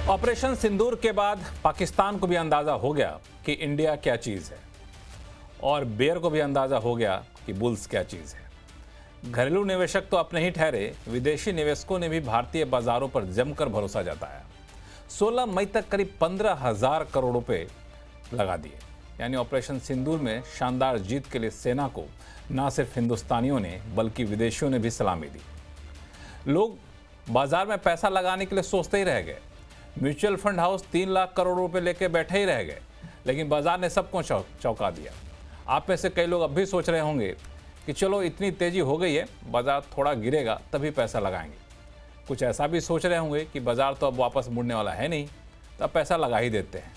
Operation सिंदूर के बाद पाकिस्तान को भी अंदाजा हो गया कि इंडिया क्या चीज है और बेयर को भी अंदाजा हो गया कि बुल्स क्या चीज है। घरेलू निवेशक तो अपने ही ठहरे, विदेशी निवेशकों ने भी भारतीय बाजारों पर जमकर भरोसा जताया। 16 मई तक करीब 15,000 करोड़ रुपए लगा दिए। यानी ऑपरेशन सिंदूर में शानदार जीत के लिए सेना को न सिर्फ हिंदुस्तानियों ने बल्कि विदेशियों ने भी सलामी दी। लोग बाजार में पैसा लगाने के लिए सोचते ही रह गए। Mutual fund house 3 lakh crore रुपए लेके बैठे ही रह गए, लेकिन बाजार ने सबको चौंका दिया। आप में से कई लोग अब भी सोच रहे होंगे कि चलो इतनी तेजी हो गई है, बाजार थोड़ा गिरेगा तभी पैसा लगाएंगे। कुछ ऐसा भी सोच रहे होंगे कि बाजार तो अब वापस मुड़ने वाला है नहीं, तो अब पैसा लगा ही देते हैं।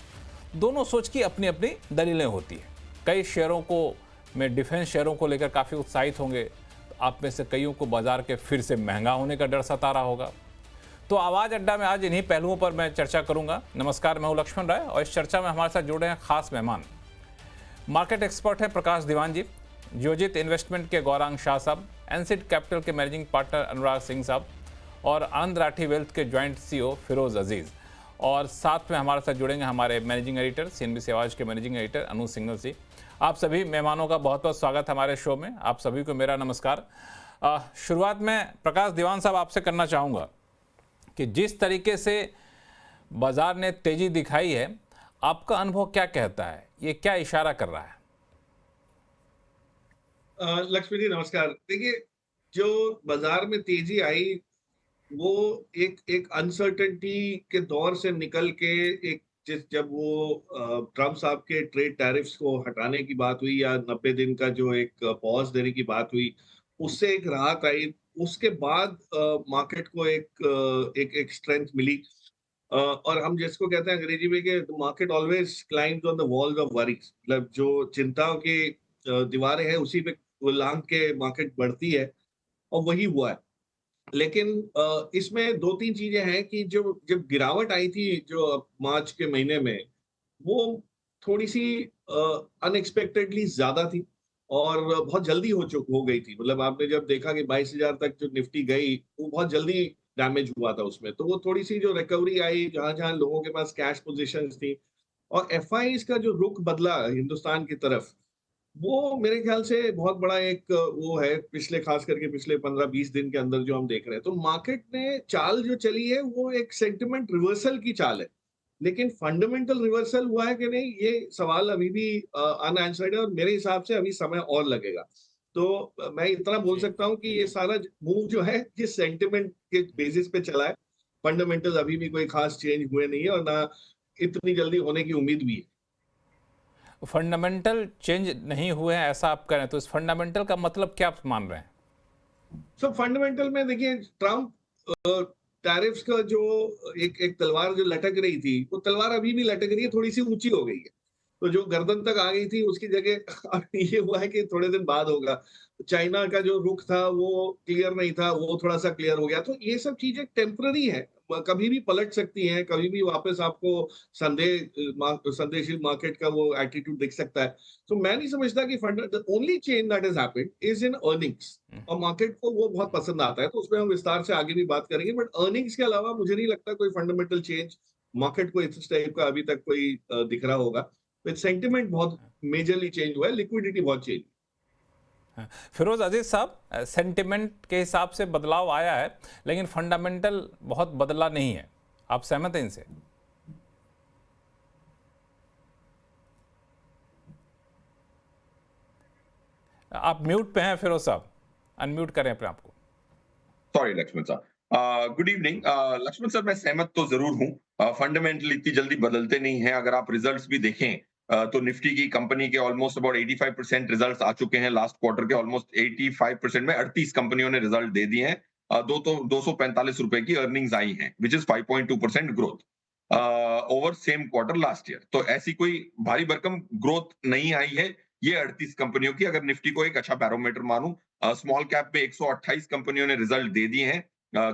दोनों सोच की अपनी अपनी दलीलें होती हैं। कई शेयरों को में डिफेंस शेयरों को लेकर काफ़ी उत्साहित होंगे, तो आप में से कईयों को बाजार के फिर से महंगा होने का डर सता रहा होगा। तो आवाज़ अड्डा में आज इन्हीं पहलुओं पर मैं चर्चा करूंगा। नमस्कार, मैं हूं लक्ष्मण राय और इस चर्चा में हमारे साथ जुड़े हैं खास मेहमान। मार्केट एक्सपर्ट हैं प्रकाश दीवान जी, जियोजित इन्वेस्टमेंट के गौरांग शाह साहब, एनसिड कैपिटल के मैनेजिंग पार्टनर अनुराग सिंह साहब और आनंद राठी वेल्थ के ज्वाइंट सीईओ फिरोज अजीज। और साथ में हमारे साथ जुड़ेंगे हमारे मैनेजिंग एडिटर, सीएनबीसी आवाज़ के मैनेजिंग एडिटर अनु सिंघल जी। आप सभी मेहमानों का बहुत बहुत स्वागत है हमारे शो में। आप सभी को मेरा नमस्कार। शुरुआत में प्रकाश दीवान साहब आपसे करना चाहूँगा कि जिस तरीके से बाजार ने तेजी दिखाई है, आपका अनुभव क्या कहता है? ये क्या इशारा कर रहा है? लक्ष्मी जी नमस्कार। देखिए, जो बाजार में तेजी आई वो एक एक अनसर्टेनिटी के दौर से निकल के एक जब वो ट्रम्प साहब के ट्रेड टैरिफ्स को हटाने की बात हुई या 90 दिन का जो एक पॉज देने की बात हुई, उससे एक राहत आई। उसके बाद मार्केट को एक स्ट्रेंथ मिली। और हम जिसको कहते हैं अंग्रेजी में कि market always climbs on the walls of worries, मतलब जो चिंताओं की दीवारें हैं उसी पे लांग के मार्केट बढ़ती है, और वही हुआ है। लेकिन इसमें 2-3 चीजें हैं कि जो जब गिरावट आई थी जो मार्च के महीने में, वो थोड़ी-सी अनएक्सपेक्टेडली ज़्यादा थी और बहुत जल्दी हो गई थी। मतलब आपने जब देखा कि 22,000 तक जो निफ्टी गई, वो बहुत जल्दी डैमेज हुआ था उसमें। तो वो थोड़ी-सी जो रिकवरी आई, जहाँ-जहाँ लोगों के पास कैश पोज़ीशंस थी, और एफआईआईज़ का जो रुख बदला हिंदुस्तान की तरफ, वो मेरे ख्याल से बहुत बड़ा एक वो है पिछले, खास करके पिछले 15-20 दिन के अंदर जो हम देख रहे हैं। तो मार्केट ने चाल जो चली है वो एक सेंटिमेंट रिवर्सल की चाल है। लेकिन फंडामेंटल रिवर्सल हुआ है कि नहीं, ये सवाल अभी भी अनआंसर्ड है, और मेरे हिसाब से अभी समय और लगेगा। तो मैं इतना बोल जी। सकता हूँ कि ये सारा मूव जो है ये सेंटिमेंट के बेसिस पे चला है। फंडामेंटल अभी भी कोई खास चेंज हुए नहीं है, और ना इतनी जल्दी होने की उम्मीद भी है। फंडामेंटल चेंज नहीं हुए हैं ऐसा आप कह रहे हैं, तो इस फंडामेंटल का मतलब क्या आप मान रहे हैं? सो फंडामेंटल में देखिए, ट्रम्प टैरिफ्स का जो एक एक तलवार जो लटक रही थी, वो तलवार अभी भी लटक रही है, थोड़ी सी ऊंची हो गई है। तो जो गर्दन तक आ गई थी उसकी जगह अब ये हुआ है कि थोड़े दिन बाद होगा। चाइना का जो रुख था वो क्लियर नहीं था, वो थोड़ा सा क्लियर हो गया। तो ये सब चीजें टेम्पररी है, कभी भी पलट सकती हैं, कभी भी वापस आपको संदेहशील मार्केट का वो एटीट्यूड दिख सकता है। तो मैं नहीं समझता कि the only change that has happened is in earnings, और मार्केट को वो बहुत पसंद आता है, तो उसमें हम विस्तार से आगे भी बात करेंगे। बट अर्निंग्स के अलावा मुझे नहीं लगता कोई फंडामेंटल चेंज मार्केट को इस टाइप का अभी तक कोई दिख रहा होगा। तो सेंटिमेंट बहुत मेजरली चेंज हुआ है, लिक्विडिटी बहुत चेंज। हाँ। फिरोज अजीज साहब, सेंटिमेंट के हिसाब से बदलाव आया है, लेकिन फंडामेंटल बहुत बदला नहीं है। आप सहमत हैं इनसे? आप म्यूट पे हैं फिरोज साहब, अनम्यूट करें अपने आप को। Sorry Lakshman sir, good evening. Lakshman sir, मैं सहमत तो जरूर हूँ। फंडामेंटल इतनी जल्दी बदलते नहीं हैं। अगर आप रिजल्ट्स भी देखें तो निफ्टी की कंपनी के ऑलमोस्ट अबाउट 85% रिजल्ट्स आ चुके हैं। लास्ट क्वार्टर के ऑलमोस्ट 85% में 38 कंपनियों ने रिजल्ट दे दिए हैं। 245 रुपए की अर्निंग्स आई हैं, which is 5.2% growth over same quarter last year. तो ऐसी कोई भारी भरकम ग्रोथ नहीं आई है ये 38 कंपनियों की, अगर निफ्टी को एक अच्छा बैरोमीटर मानूं। स्मॉल कैप में 128 कंपनियों ने रिजल्ट दे दिए हैं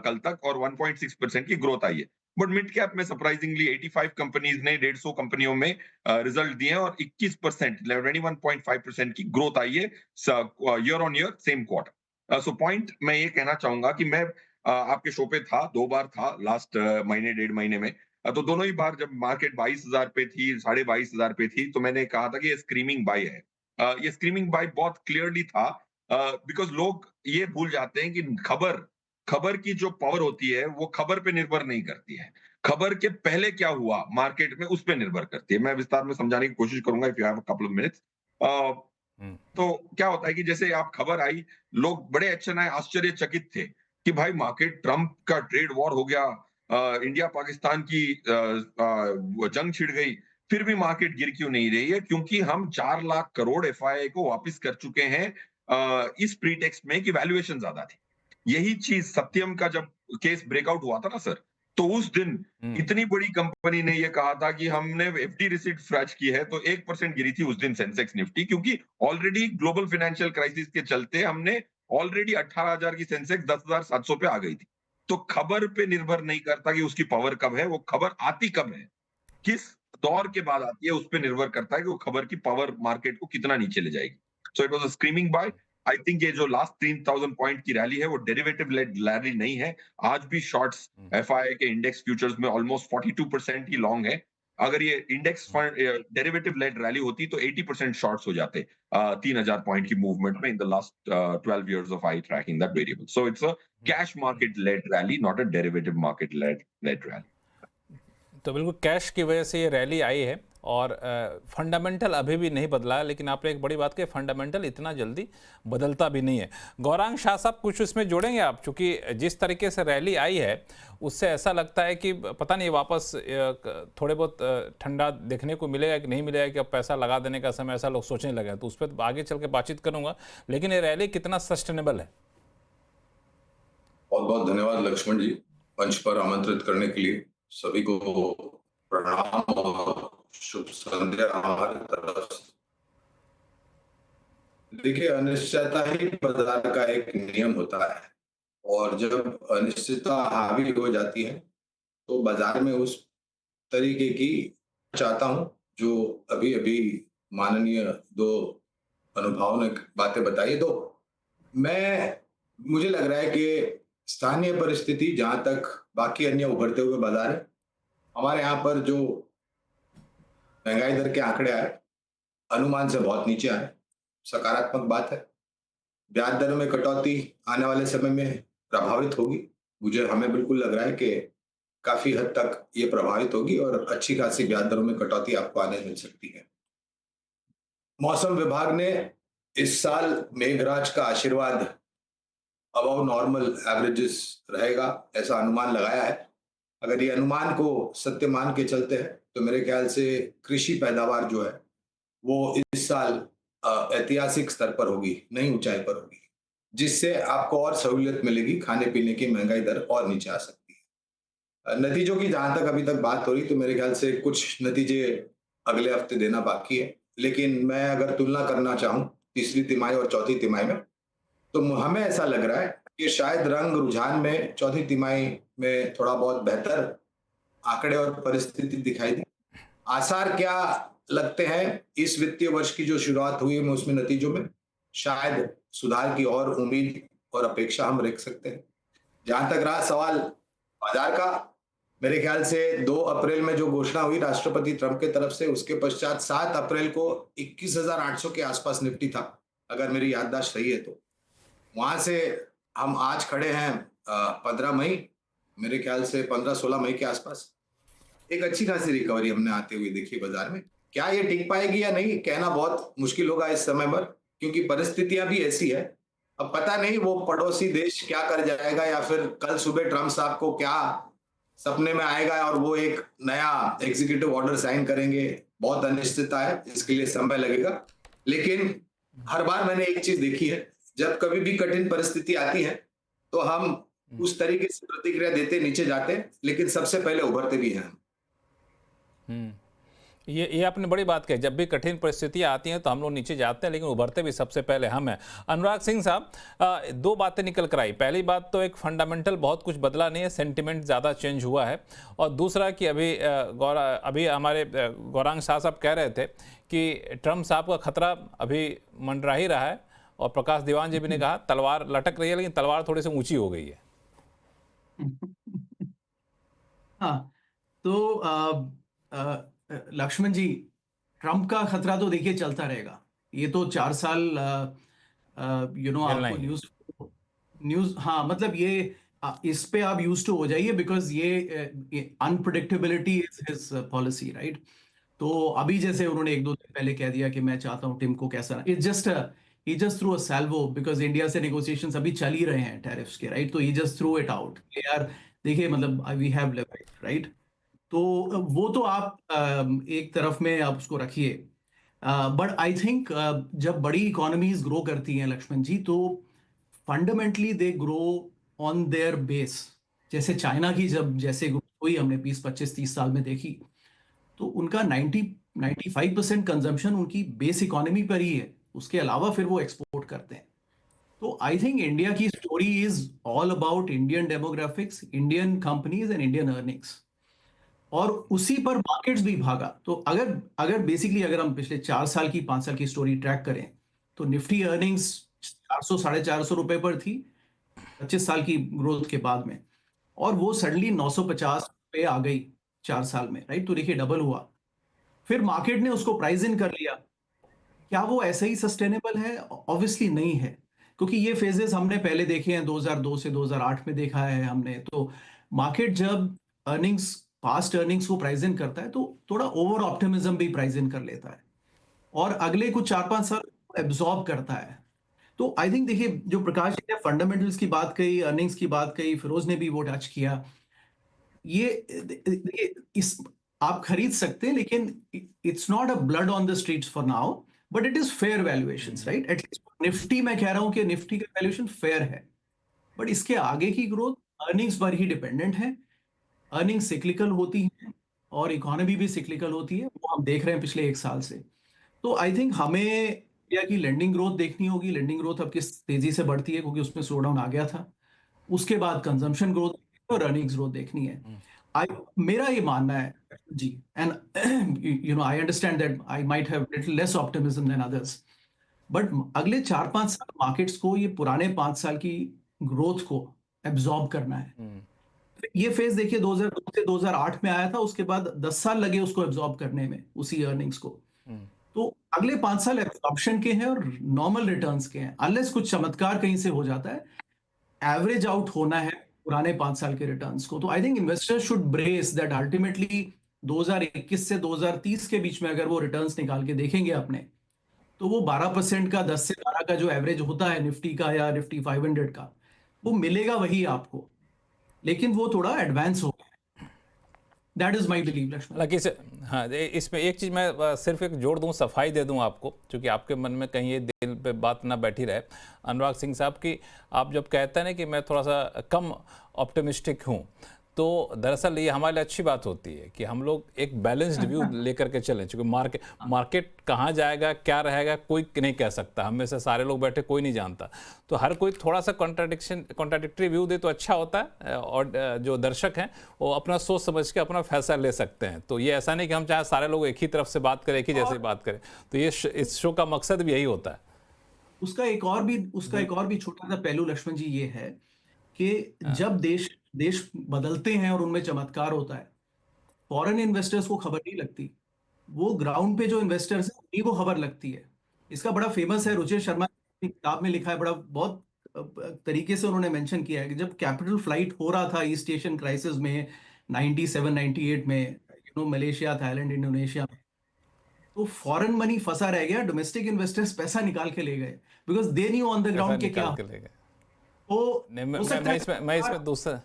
कल तक, और 1.6% की ग्रोथ आई है। बट मिड कैप में सरप्राइजिंगली 85 कंपनीज ने 150 कंपनियों में रिजल्ट दिए हैं, और 21% 21.5% की ग्रोथ आई है year on year same quarter. So point मैं ये कहना चाहूंगा कि मैं आपके शो पे था, 2 बार था लास्ट महीने 1.5 महीने में। तो दोनों ही बार जब मार्केट 22,000 पे थी, 22,500 पे थी, तो मैंने कहा था कि ये स्क्रीमिंग बाय है। ये स्क्रीमिंग बाय बहुत क्लियरली था, बिकॉज़ लोग ये भूल जाते हैं कि खबर की जो पावर होती है, वो खबर पे निर्भर नहीं करती है। खबर के पहले क्या हुआ मार्केट में, उस पे निर्भर करती है। मैं विस्तार में समझाने की कोशिश करूँगा, if you have a couple of minutes. Uh, hmm, तो क्या होता है कि जैसे आप खबर आई, लोग बड़े अचानक आश्चर्यचकित थे कि भाई मार्केट, ट्रम्प का ट्रेड वॉर हो गया, इंडिया पाकिस्तान की वो जंग छिड़ गई, फिर भी मार्केट गिर क्यों नहीं रही है? क्योंकि हम 4 लाख करोड़ एफआईआई को वापस कर चुके हैं, इस प्रीटेक्स्ट में कि वैल्यूएशन ज्यादा थी। यही चीज सत्यम का जब केस ब्रेकआउट हुआ था ना सर, तो उस दिन हम्म, इतनी बड़ी कंपनी ने ये कहा था कि हमने एफडी रिसीट फैच की है, तो 1% गिरी थी उस दिन सेंसेक्स निफ्टी, क्योंकि ऑलरेडी ग्लोबल फाइनेंशियल क्राइसिस के चलते हमने ऑलरेडी 18,000 की सेंसेक्स 10,700 पे आ गई थी। तो खबर पे निर्भर नहीं करता कि उसकी पावर कब है, वो खबर आती कब है, किस दौर के बाद आती है, उस पे निर्भर करता है कि वो खबर की पावर मार्केट को कितना नीचे ले जाएगी। So it was a screaming buy. I think ये जो लास्ट 3,000 पॉइंट की रैली है, वो डेरिवेटिव लेड रैली नहीं है। आज भी शॉर्ट्स हम्म, एफआईआई के इंडेक्स फ्यूचर्स में ऑलमोस्ट 42% ही लॉन्ग है। अगर ये इंडेक्स हम्म, फंड डेरिवेटिव लेड रैली होती तो 80% शॉर्ट्स हो जाते 3,000 पॉइंट की मूवमेंट में in the last 12 years of I tracking that variable. So it's a cash hmm. Market led rally, not a derivative market led rally. तो बिल्कुल cash की वजह से ये रैली आई है और फंडामेंटल अभी भी नहीं बदला है, लेकिन आपने एक बड़ी बात कही, फंडामेंटल इतना जल्दी बदलता भी नहीं है। गौरांग शाह साहब कुछ इसमें जोड़ेंगे आप, क्योंकि जिस तरीके से रैली आई है उससे ऐसा लगता है कि पता नहीं वापस थोड़े बहुत ठंडा देखने को मिलेगा कि नहीं मिलेगा, कि अब पैसा लगा देने का समय, ऐसा लोग सोचने लगे हैं। तो उस पर आगे चल के बातचीत करूंगा, लेकिन ये रैली कितना सस्टेनेबल है? बहुत बहुत धन्यवाद लक्ष्मण जी, मंच पर आमंत्रित करने के लिए। सभी को प्रणाम और शुभ संध्या हमारी तरफ से। देखिए, अनिश्चितता ही बाजार का एक नियम होता है, और जब अनिश्चितता हावी हो जाती है तो बाजार में उस तरीके की चाहता हूं जो अभी अभी माननीय दो अनुभवों ने बातें बताई। तो मैं मुझे लग रहा है कि स्थानीय परिस्थिति, जहां तक बाकी अन्य उभरते हुए बाजार है, हमारे यहाँ पर जो महंगाई दर के आंकड़े आए, अनुमान से बहुत नीचे आए, सकारात्मक बात है। ब्याज दर में कटौती आने वाले समय में प्रभावित होगी। हमें बिल्कुल लग रहा है कि काफी हद तक ये प्रभावित होगी और अच्छी खासी ब्याज दरों में कटौती आपको आने मिल सकती है। मौसम विभाग ने इस साल मेघराज का आशीर्वाद अबव नॉर्मल एवरेजेस रहेगा, ऐसा अनुमान लगाया है। अगर ये अनुमान को सत्य मान के चलते हैं तो मेरे ख्याल से कृषि पैदावार जो है वो इस साल ऐतिहासिक स्तर पर होगी, नई ऊंचाई पर होगी, जिससे आपको और सहूलियत मिलेगी, खाने पीने की महंगाई दर और नीचे आ सकती है। नतीजों की जहां तक अभी तक बात हो रही, तो मेरे ख्याल से कुछ नतीजे अगले हफ्ते देना बाकी है। लेकिन मैं अगर तुलना करना चाहूं तीसरी तिमाही और चौथी तिमाही में, तो हमें ऐसा लग रहा है कि शायद रंग रुझान में चौथी तिमाही में थोड़ा बहुत बेहतर आंकड़े और परिस्थिति दिखाई दी। आसार क्या लगते हैं इस वित्तीय वर्ष की जो शुरुआत हुई है उसमें, नतीजों में शायद सुधार की और उम्मीद और अपेक्षा हम रख सकते हैं। जहां तक रहा सवाल बाजार का, मेरे ख्याल से 2 अप्रैल में जो घोषणा हुई राष्ट्रपति ट्रंप के तरफ से, उसके पश्चात 7 अप्रैल को 21,800 के आसपास निफ्टी था, अगर मेरी याददाश्त सही है तो। वहां से हम आज खड़े हैं 15 मई, मेरे ख्याल से 15-16 मई के आसपास एक अच्छी खासी रिकवरी हमने आते हुए देखी बाजार में। क्या ये टिक पाएगी या नहीं, कहना बहुत मुश्किल होगा इस समय पर, क्योंकि परिस्थितियां भी ऐसी है। अब पता नहीं वो पड़ोसी देश क्या कर जाएगा, या फिर कल सुबह ट्रम्प साहब को क्या सपने में आएगा और वो एक नया एग्जीक्यूटिव ऑर्डर साइन करेंगे। बहुत अनिश्चितता है, इसके लिए समय लगेगा। लेकिन हर बार मैंने एक चीज देखी है, जब कभी भी कठिन परिस्थिति आती है तो हम उस तरीके से प्रतिक्रिया देते नीचे जाते हैं, लेकिन सबसे पहले उभरते भी हैं। हम्म, ये आपने बड़ी बात कही, जब भी कठिन परिस्थितियां आती हैं तो हम लोग नीचे जाते हैं, लेकिन उभरते भी सबसे पहले हम हैं। अनुराग सिंह साहब, 2 बातें निकल कर आई। पहली बात तो एक फंडामेंटल बहुत कुछ बदला नहीं है, सेंटिमेंट ज़्यादा चेंज हुआ है। और दूसरा कि अभी हमारे गौरांग शाह साहब कह रहे थे कि ट्रम्प साहब का खतरा अभी मंडरा ही रहा है, और प्रकाश दीवान जी भी ने कहा तलवार लटक रही है, लेकिन तलवार थोड़ी सी ऊंची हो गई है। हाँ, लक्ष्मण जी, ट्रम्प का खतरा तो देखिए चलता रहेगा। ये तो 4 साल खेलना आपको ही है। न्यूज, हाँ, मतलब ये इस पे आप यूज टू हो जाइए, बिकॉज ये unpredictability is his policy, right? तो अभी जैसे उन्होंने 1-2 दिन पहले कह दिया कि मैं चाहता हूं टिम को कैसा, he just threw a salvo, because India से नेगोशिएशंस अभी चल ही रहे हैं टैरिफ्स के, राइट? तो he just threw it out यार, देखिए मतलब वी हैव लेवरेज, राइट? तो वो तो आप एक तरफ में आप उसको रखिए। बट आई थिंक जब बड़ी इकोनॉमीज ग्रो करती हैं लक्ष्मण जी, तो fundamentally they grow on their base. जैसे चाइना की जब जैसे ग्रोथ हुई, हमने 20-25-30 साल में देखी, तो उनका 95% कंजम्पशन उनकी बेस इकोनॉमी पर ही है, उसके अलावा फिर वो एक्सपोर्ट करते हैं। तो आई थिंक इंडिया की story is all about Indian demographics, Indian companies and Indian earnings, और उसी पर मार्केट्स भी भागा। तो अगर अगर बेसिकली अगर हम पिछले 4 साल की 5 साल की स्टोरी ट्रैक करें, तो निफ्टी अर्निंग्स 400-450 रुपए पर थी 25 साल की ग्रोथ के बाद में, और वो सडनली 950 पे आ गई 4 साल में, राइट? तो देखिए डबल हुआ। फिर मार्केट ने उसको प्राइस इन कर लिया। क्या वो ऐसे ही सस्टेनेबल है? ऑब्वियसली नहीं है, क्योंकि ये फेजेस हमने पहले देखे हैं, 2002 से 2008 में देखा है हमने। तो मार्केट जब अर्निंग्स, पास्ट अर्निंग्स को प्राइस इन करता है, तो थोड़ा ओवर ऑप्टिमिज्म भी प्राइस इन कर लेता है, और अगले कुछ 4-5 साल एब्जॉर्ब करता है। तो आई थिंक देखिए, जो प्रकाश जी ने फंडामेंटल्स की बात कही, अर्निंग्स की बात कही, फिरोज ने भी वो टच किया, ये देखिए, इस आप खरीद सकते हैं, लेकिन it's not a blood on the streets for now, but it is fair valuations, right? At least Nifty मैं कह रहा हूं कि निफ्टी का वैल्यूएशन फेयर है, बट इसके आगे की ग्रोथ अर्निंग्स पर ही डिपेंडेंट है। अर्निंग्स सिक्लिकल होती हैं, और इकोनॉमी भी सिक्लिकल होती है, वो हम देख रहे हैं पिछले 1 साल से। तो आई थिंक हमें इंडिया की लेंडिंग ग्रोथ देखनी होगी। लेंडिंग ग्रोथ अब किस तेजी से बढ़ती है, क्योंकि उसमें स्लो डाउन आ गया था। उसके बाद कंजम्पशन ग्रोथ और अर्निंग्स ग्रोथ देखनी है। आई मेरा ये मानना है जी, and I understand that I might have little less optimism than others, but अगले 4-5 साल मार्केट्स को ये पुराने 5 साल की ग्रोथ को एब्जॉर्ब करना है। ये फेज देखिए 2002 से 2008 में आया था, उसके बाद 10 साल लगे उसको एब्जॉर्ब करने में, उसी अर्निंग्स को। तो अगले 5 साल एब्जॉर्प्शन के हैं और नॉर्मल रिटर्न्स के हैं, अनलेस कुछ चमत्कार कहीं से हो जाता है। एवरेज आउट होना है पुराने 5 साल के रिटर्न्स को। तो I think investors should brace that ultimately 2021 से 2030 के बीच में अगर वो रिटर्न्स निकाल के देखेंगे अपने, तो वो 12% का, 10 से 12 का जो एवरेज होता है निफ्टी का या निफ्टी 500 का, वो मिलेगा वही आपको, लेकिन वो थोड़ा एडवांस हो गया। That is my believe Lakshman. हालांकि हाँ, इसमें एक चीज़ मैं सिर्फ एक जोड़ दूं, सफाई दे दूं आपको, क्योंकि आपके मन में कहीं ये दिल पे बात ना बैठी रहे। अनुराग सिंह साहब की, आप जब कहते हैं ना कि मैं थोड़ा सा कम ऑप्टिमिस्टिक हूं, तो दरअसल ये हमारे लिए अच्छी बात होती है कि हम लोग एक बैलेंस्ड व्यू लेकर के चलें, क्योंकि मार्केट कहाँ जाएगा, क्या रहेगा, कोई नहीं कह सकता। हम में से सारे लोग बैठे कोई नहीं जानता, तो हर कोई थोड़ा सा कॉन्ट्राडिक्टरी व्यू दे तो अच्छा होता है, और जो दर्शक हैं वो अपना सोच समझ के अपना फैसला ले सकते हैं। तो ये ऐसा नहीं कि हम चाहे सारे लोग एक ही तरफ से बात करें, एक ही जैसे बात करें। तो ये इस शो का मकसद भी यही होता है। उसका एक और भी छोटा सा पहलू लक्ष्मण जी ये है कि जब देश बदलते हैं और उनमें चमत्कार होता है, फॉरेन इन्वेस्टर्स को खबर नहीं लगती, वो ग्राउंड पे जो इन्वेस्टर्स हैं उन्हीं को खबर लगती है। इसका बड़ा फेमस है, रुचिर शर्मा ने किताब में लिखा है, बड़ा बहुत तरीके से उन्होंने मेंशन किया है कि जब कैपिटल फ्लाइट हो रहा था ईस्ट एशियन क्राइसिस में 97-98 में, मलेशिया, थाईलैंड, इंडोनेशिया में, तो फॉरेन मनी फंसा रह गया, डोमेस्टिक इन्वेस्टर्स पैसा निकाल के ले गए, because they knew on the ground के क्या तो मैं इसमें दूसरा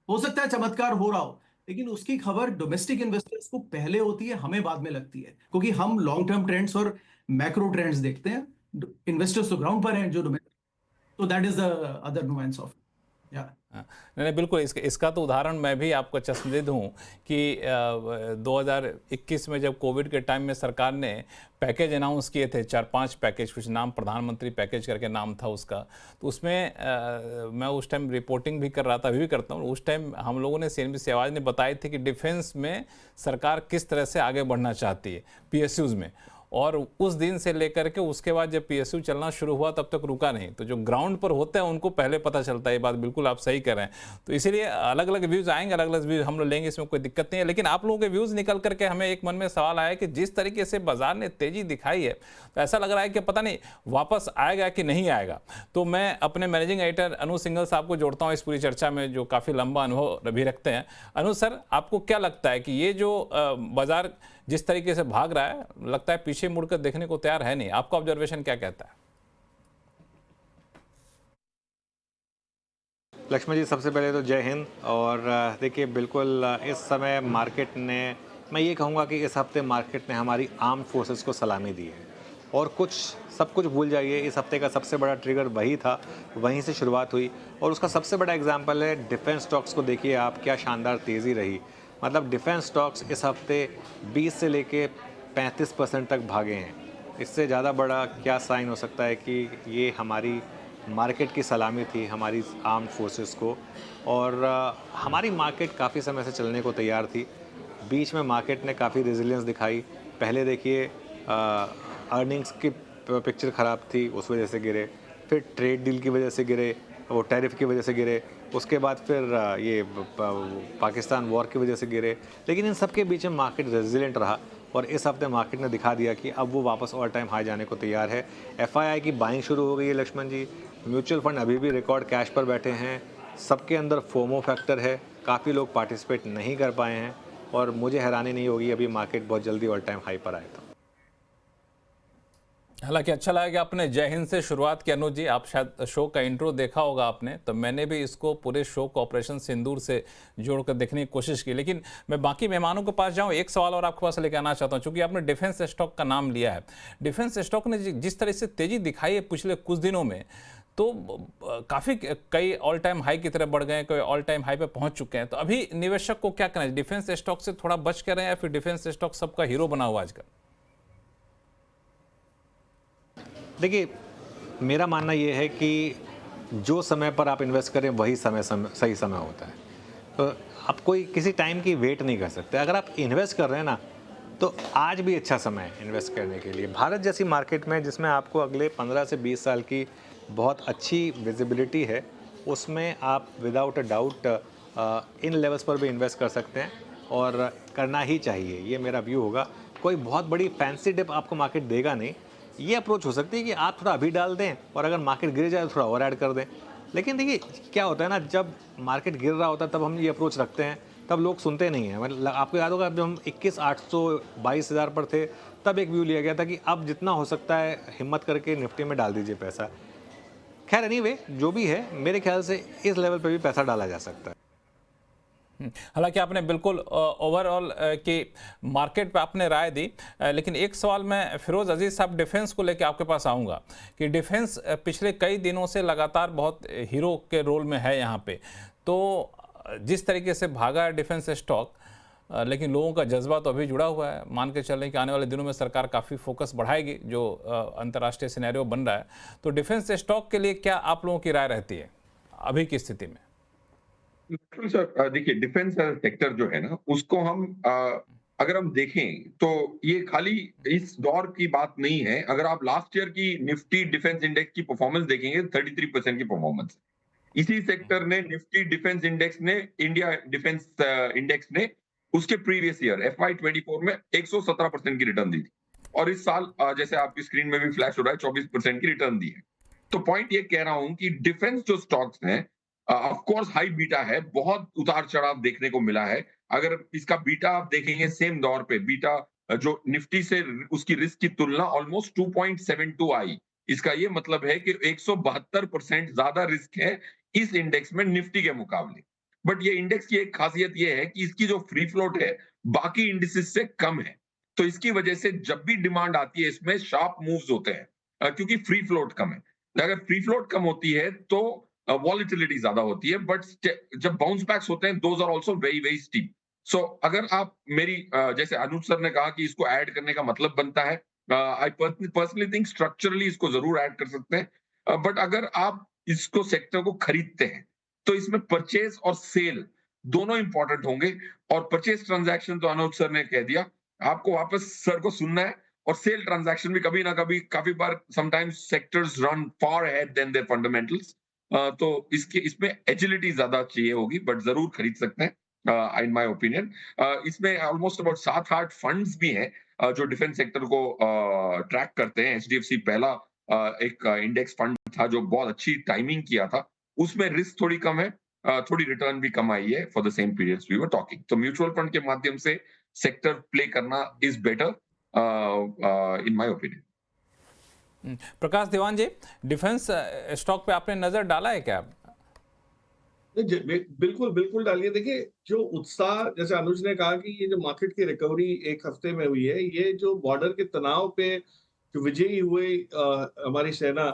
हो सकता है चमत्कार हो रहा हो, लेकिन उसकी खबर डोमेस्टिक इन्वेस्टर्स को पहले होती है, हमें बाद में लगती है, क्योंकि हम लॉन्ग टर्म ट्रेंड्स और मैक्रो ट्रेंड्स देखते हैं। इन्वेस्टर्स तो ग्राउंड पर हैं जो डोमेस्टिक। तो that is the other nuance of नहीं, बिल्कुल। इसका तो उदाहरण मैं भी आपको चश्मदीद हूँ कि 2021 में जब कोविड के टाइम में सरकार ने पैकेज अनाउंस किए थे, 4-5 पैकेज, कुछ नाम प्रधानमंत्री पैकेज करके नाम था उसका। तो उसमें मैं उस टाइम रिपोर्टिंग भी कर रहा था, अभी भी करता हूँ। उस टाइम हम लोगों ने, CNBC आवाज़ ने बताई थी कि डिफेंस में सरकार किस तरह से आगे बढ़ना चाहती है, PSUs में। और उस दिन से लेकर के उसके बाद जब पीएसयू चलना शुरू हुआ तब तक रुका नहीं। तो जो ग्राउंड पर होते हैं उनको पहले पता चलता है, ये बात बिल्कुल आप सही कर रहे हैं। तो इसीलिए अलग अलग व्यूज़ आएंगे, अलग अलग व्यूज़ हम लोग लेंगे, इसमें कोई दिक्कत नहीं है। लेकिन आप लोगों के व्यूज़ निकल करके हमें एक मन में सवाल आया कि जिस तरीके से बाजार ने तेजी दिखाई है तो ऐसा लग रहा है कि पता नहीं वापस आएगा कि नहीं आएगा। तो मैं अपने मैनेजिंग एडिटर अनु सिंघल साहब को जोड़ता हूँ इस पूरी चर्चा में, जो काफ़ी लंबा अनुभव भी रखते हैं। अनु सर, आपको क्या लगता है कि ये जो बाजार जिस तरीके से भाग रहा है, लगता है पीछे मुड़कर देखने को तैयार है नहीं? आपका ऑब्जर्वेशन क्या कहता है? लक्ष्मण जी, सबसे पहले तो जय हिंद। और देखिए, बिल्कुल इस समय मार्केट ने, मैं ये कहूँगा कि इस हफ्ते मार्केट ने हमारी आर्म्ड फोर्सेस को सलामी दी है। और सब कुछ भूल जाइए, इस हफ्ते का सबसे बड़ा ट्रिगर वही था, वहीं से शुरुआत हुई। और उसका सबसे बड़ा एग्जांपल है डिफेंस स्टॉक्स को देखिए आप, क्या शानदार तेज़ी रही। मतलब डिफेंस स्टॉक्स इस हफ्ते 20 से लेके 35% तक भागे हैं। इससे ज़्यादा बड़ा क्या साइन हो सकता है कि ये हमारी मार्केट की सलामी थी, हमारी आर्म्ड फोर्सेस को। और हमारी मार्केट काफ़ी समय से चलने को तैयार थी। बीच में मार्केट ने काफ़ी रेजिलियंस दिखाई। पहले देखिए अर्निंग्स की पिक्चर ख़राब थी, उस वजह से गिरे। फिर ट्रेड डील की वजह से गिरे, वो टैरिफ की वजह से गिरे। उसके बाद फिर ये पाकिस्तान वॉर की वजह से गिरे। लेकिन इन सब के बीच में मार्केट रेजिलिएंट रहा और इस हफ्ते मार्केट ने दिखा दिया कि अब वो वापस ऑल टाइम हाई जाने को तैयार है। एफआईआई की बाइंग शुरू हो गई है लक्ष्मण जी। म्यूचुअल फंड अभी भी रिकॉर्ड कैश पर बैठे हैं। सबके अंदर फोमो फैक्टर है, काफ़ी लोग पार्टिसिपेट नहीं कर पाए हैं और मुझे हैरानी नहीं होगी अभी मार्केट बहुत जल्दी ऑल टाइम हाई पर आए तो। हालांकि अच्छा लगा कि आपने जय हिंद से शुरुआत की। अनुज जी, आप शायद शो का इंट्रो देखा होगा आपने, तो मैंने भी इसको पूरे शो को ऑपरेशन सिंदूर से जोड़कर देखने की कोशिश की। लेकिन मैं बाकी मेहमानों के पास जाऊं, एक सवाल और आपके पास लेकर आना चाहता हूं, चूंकि आपने डिफेंस स्टॉक का नाम लिया है। डिफेंस स्टॉक ने जिस तरह से तेजी दिखाई है पिछले कुछ दिनों में, तो काफ़ी कई ऑल टाइम हाई की तरफ बढ़ गए, कोई ऑल टाइम हाई पे पहुंच चुके हैं। तो अभी निवेशक को क्या करना है? डिफेंस स्टॉक से थोड़ा बच कर रहे हैं या फिर डिफेंस स्टॉक सबका हीरो बना हुआ आजकल? देखिए, मेरा मानना ये है कि जो समय पर आप इन्वेस्ट करें वही सही समय होता है। तो आप कोई किसी टाइम की वेट नहीं कर सकते। अगर आप इन्वेस्ट कर रहे हैं ना, तो आज भी अच्छा समय है इन्वेस्ट करने के लिए। भारत जैसी मार्केट में जिसमें आपको अगले 15 से 20 साल की बहुत अच्छी विजिबिलिटी है, उसमें आप without a doubt in levels पर भी इन्वेस्ट कर सकते हैं और करना ही चाहिए। ये मेरा व्यू होगा। कोई बहुत बड़ी फैंसी डिप आपको मार्केट देगा नहीं। ये अप्रोच हो सकती है कि आप थोड़ा अभी डाल दें और अगर मार्केट गिर जाए तो थोड़ा और ऐड कर दें। लेकिन देखिए क्या होता है ना, जब मार्केट गिर रहा होता है तब हम ये अप्रोच रखते हैं, तब लोग सुनते नहीं हैं। मतलब आपको याद होगा जब हम 21,800 22,000 पर थे, तब एक व्यू लिया गया था कि अब जितना हो सकता है हिम्मत करके निफ्टी में डाल दीजिए पैसा। खैर एनीवे, जो भी है, मेरे ख्याल से इस लेवल पर भी पैसा डाला जा सकता है। हालांकि आपने बिल्कुल ओवरऑल की मार्केट पे आपने राय दी, लेकिन एक सवाल मैं फिरोज अजीज साहब डिफेंस को लेकर आपके पास आऊँगा कि डिफेंस पिछले कई दिनों से लगातार बहुत हीरो के रोल में है यहाँ पे। तो जिस तरीके से भागा है डिफेंस स्टॉक, लेकिन लोगों का जज्बा तो अभी जुड़ा हुआ है। मान के चल रहे हैं कि आने वाले दिनों में सरकार काफ़ी फोकस बढ़ाएगी, जो अंतर्राष्ट्रीय सिनेरियो बन रहा है। तो डिफेंस स्टॉक के लिए क्या आप लोगों की राय रहती है अभी की स्थिति में? सर देखिए, डिफेंस सेक्टर जो है ना, उसको हम अगर हम देखें तो ये खाली इस दौर की बात नहीं है। अगर आप लास्ट ईयर की निफ्टी डिफेंस इंडेक्स की परफॉर्मेंस देखेंगे, 33% की परफॉर्मेंस इसी सेक्टर ने, निफ्टी डिफेंस इंडेक्स ने, इंडिया डिफेंस इंडेक्स ने उसके प्रीवियस ईयर FY24 में 117% की रिटर्न दी थी। और इस साल जैसे आपकी स्क्रीन में भी फ्लैश हो रहा है, 24% की रिटर्न दी है। तो पॉइंट ये कह रहा हूं कि डिफेंस जो स्टॉक्स हैं, ऑफ कोर्स हाई बीटा है, बहुत उतार चढ़ाव देखने को मिला है। अगर इसका बीटा आप देखेंगे सेम दौर पे, बीटा जो निफ्टी से उसकी रिस्क की तुलना ऑलमोस्ट 2.72 आई। इसका ये मतलब है कि 172% ज्यादा रिस्क है इस इंडेक्स में निफ्टी के मुकाबले। बट ये इंडेक्स की एक खासियत ये है कि इसकी जो फ्री फ्लोट है बाकी इंडिसेस से कम है। तो इसकी वजह से जब भी डिमांड आती है इसमें शार्प मूव्स होते हैं, क्योंकि फ्री फ्लोट कम है। अगर फ्री फ्लोट कम होती है तो वॉलिटिलिटी ज्यादा होती है, बट जब बाउंस बैक्स होते हैं, those are also very very steep. So अगर आप मेरी जैसे अनुज सर ने कहा कि इसको ऐड करने का मतलब बनता है, आई पर्सनली थिंक स्ट्रक्चरली इसको जरूर ऐड कर सकते हैं। बट अगर आप इसको सेक्टर को खरीदते हैं तो इसमें परचेज और सेल दोनों इंपॉर्टेंट होंगे। और परचेज ट्रांजैक्शन तो अनुज सर ने कह दिया, आपको वापस सर को सुनना है और सेल ट्रांजैक्शन भी कभी ना कभी काफी बार sometimes sectors run far ahead than their fundamentals. तो इसमें एजिलिटी ज्यादा चाहिए होगी, बट जरूर खरीद सकते हैं इन माय ओपिनियन। इसमें ऑलमोस्ट अबाउट 7-8 फंड्स भी हैं जो डिफेंस सेक्टर को ट्रैक करते हैं। एचडीएफसी पहला एक इंडेक्स फंड था जो बहुत अच्छी टाइमिंग किया था, उसमें रिस्क थोड़ी कम है, थोड़ी रिटर्न भी कम आई है for the same periods we were talking. तो म्यूचुअल फंड के माध्यम से सेक्टर प्ले करना is better in my opinion. Prakash Diwan ji, defence stock पे आपने नजर डाला है क्या? बिल्कुल बिल्कुल डालिए। देखिए, जो उत्साह, जैसे अनुज ने कहा कि ये जो मार्केट की रिकवरी एक हफ्ते में हुई है, ये जो बॉर्डर के तनाव पे जो विजयी हुए हमारी सेना,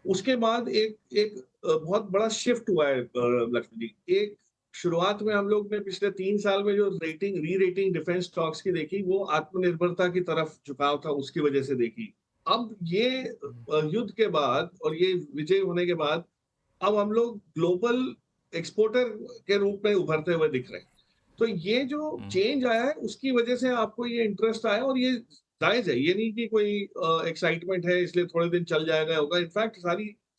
उसके बाद एक एक बहुत बड़ा शिफ्ट हुआ है लक्ष्मण जी। एक शुरुआत में हम लोग ने पिछले 3 साल में जो री रेटिंग डिफेंस स्टॉक्स की देखी, वो आत्मनिर्भरता की तरफ झुकाव था, उसकी वजह से देखी। अब ये युद्ध के बाद और ये विजय होने के बाद अब हम लोग ग्लोबल एक्सपोर्टर के रूप में उभरते हुए दिख रहे हैं। तो ये जो चेंज आया है, उसकी वजह से आपको ये इंटरेस्ट आया, और ये जायज है। ये नहीं कि कोई एक्साइटमेंट है इसलिए थोड़े दिन चल जाएगा होगा। इनफैक्ट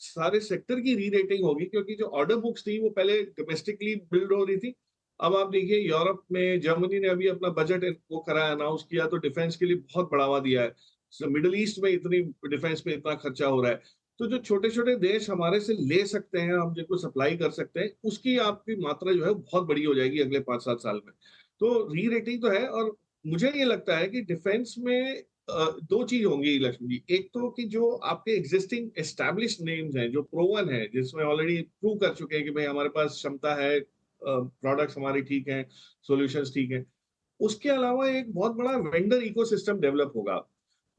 सारे सेक्टर की री रेटिंग होगी, क्योंकि जो ऑर्डर बुक्स थी वो पहले डोमेस्टिकली बिल्ड हो रही थी। अब आप देखिए, यूरोप में जर्मनी ने अभी अपना बजट वो कराया, अनाउंस किया, तो डिफेंस के लिए बहुत बढ़ावा दिया है। मिडिल ईस्ट में इतनी डिफेंस में इतना खर्चा हो रहा है। तो जो छोटे छोटे देश हमारे से ले सकते हैं, हम जिनको सप्लाई कर सकते हैं, उसकी आपकी मात्रा जो है बहुत बड़ी हो जाएगी अगले 5-7 साल में। तो री रेटिंग तो है। और मुझे ये लगता है कि डिफेंस में दो चीज होंगी लक्ष्मण जी। एक तो कि जो आपके एग्जिस्टिंग एस्टैब्लिश्ड नेम्स हैं, जो प्रोवन है, जिसमें ऑलरेडी प्रूव कर चुके हैं कि भाई हमारे पास क्षमता है, प्रोडक्ट्स हमारी ठीक हैं, सॉल्यूशंस ठीक हैं। उसके अलावा एक बहुत बड़ा वेंडर इकोसिस्टम डेवलप होगा।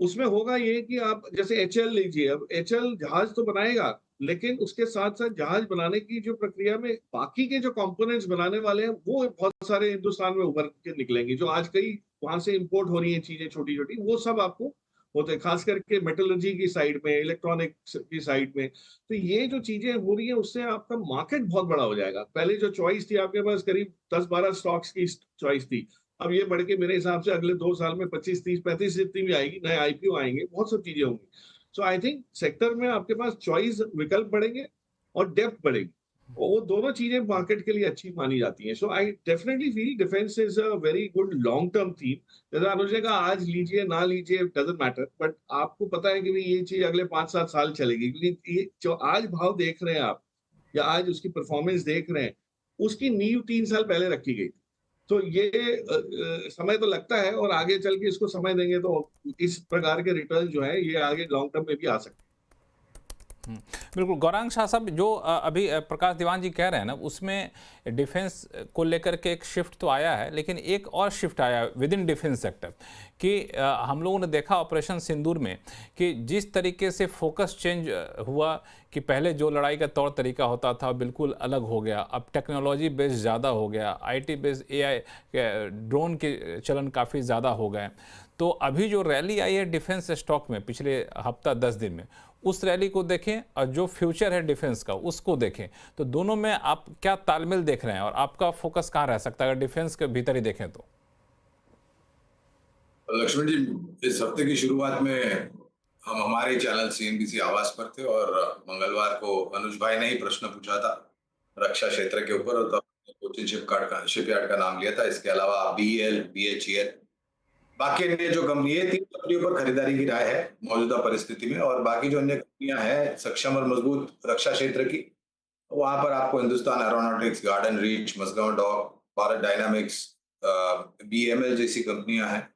उसमें होगा ये कि आप जैसे एचएल लीजिए, अब एचएल जहाज तो बनाएगा, लेकिन उसके साथ साथ जहाज बनाने की जो प्रक्रिया में बाकी के जो कंपोनेंट्स बनाने वाले हैं, वो बहुत सारे हिंदुस्तान में उभर के निकलेंगे। जो आज कई वहां से इंपोर्ट हो रही है चीजें छोटी छोटी, वो सब आपको होते हैं, खास करके मेटलर्जी की साइड में, इलेक्ट्रॉनिक्स की साइड में। तो ये जो चीजें हो रही है, उससे आपका मार्केट बहुत बड़ा हो जाएगा। पहले जो चॉइस थी आपके पास, करीब 10-12 स्टॉक्स की चॉइस थी, अब ये बढ़ के मेरे हिसाब से अगले 2 साल में 25, 30, 35 जितनी भी आएगी, नए आईपीओ आएंगे, बहुत सब चीजें होंगी। सो आई थिंक सेक्टर में आपके पास चॉइस, विकल्प बढ़ेंगे और डेप्थ बढ़ेगी, और वो दोनों चीजें मार्केट के लिए अच्छी मानी जाती हैं। So I definitely feel defence is a very good long term theme. जैसा अनुज ने कहा, आज लीजिए ना लीजिए डजंट मैटर, बट आपको पता है कि भाई ये चीज अगले 5-7 साल चलेगी, क्योंकि ये जो आज भाव देख रहे हैं आप, या आज उसकी परफॉर्मेंस देख रहे हैं, उसकी नींव 3 साल पहले रखी गई। तो ये समय तो लगता है, और आगे चल के इसको समय देंगे तो इस प्रकार के रिटर्न जो है ये आगे लॉन्ग टर्म में भी आ सकते हैं। बिल्कुल। गौरांग शाह साहब, जो अभी प्रकाश दीवान जी कह रहे हैं ना, उसमें डिफेंस को लेकर के एक शिफ्ट तो आया है, लेकिन एक और शिफ्ट आया विद इन डिफेंस सेक्टर कि हम लोगों ने देखा ऑपरेशन सिंदूर में कि जिस तरीके से फोकस चेंज हुआ, कि पहले जो लड़ाई का तौर तरीका होता था बिल्कुल अलग हो गया, अब टेक्नोलॉजी बेस्ड ज़्यादा हो गया, आईटी बेस्ड, एआई, ड्रोन के चलन काफ़ी ज़्यादा हो गए। तो अभी जो रैली आई है डिफेंस स्टॉक में पिछले हफ्ता 10 दिन में, उस रैली को देखें और जो फ्यूचर है डिफेंस का उसको देखें, तो दोनों में आप क्या तालमेल देख रहे हैं और आपका फोकस कहाँ रह सकता है अगर डिफेंस के भीतर ही देखें तो? लक्ष्मण जी, इस हफ्ते की शुरुआत में हम हमारे चैनल सीएनबीसी आवाज पर थे, और मंगलवार को अनुज भाई ने ही प्रश्न पूछा था रक्षा क्षेत्र के ऊपर, और तब कोचिन शिपयार्ड का नाम लिया था। इसके अलावा बीएल, बीएचईएल, बाकी अन्य जो कंपनी है, 3 कंपनियों पर खरीदारी की राय है मौजूदा परिस्थिति में। और बाकी जो अन्य कंपनियां हैं सक्षम और मजबूत रक्षा क्षेत्र की, वहां पर आपको Hindustan Aeronautics, Garden Reach, Mazagon Dock, Bharat Dynamics, BML जैसी कंपनियां हैं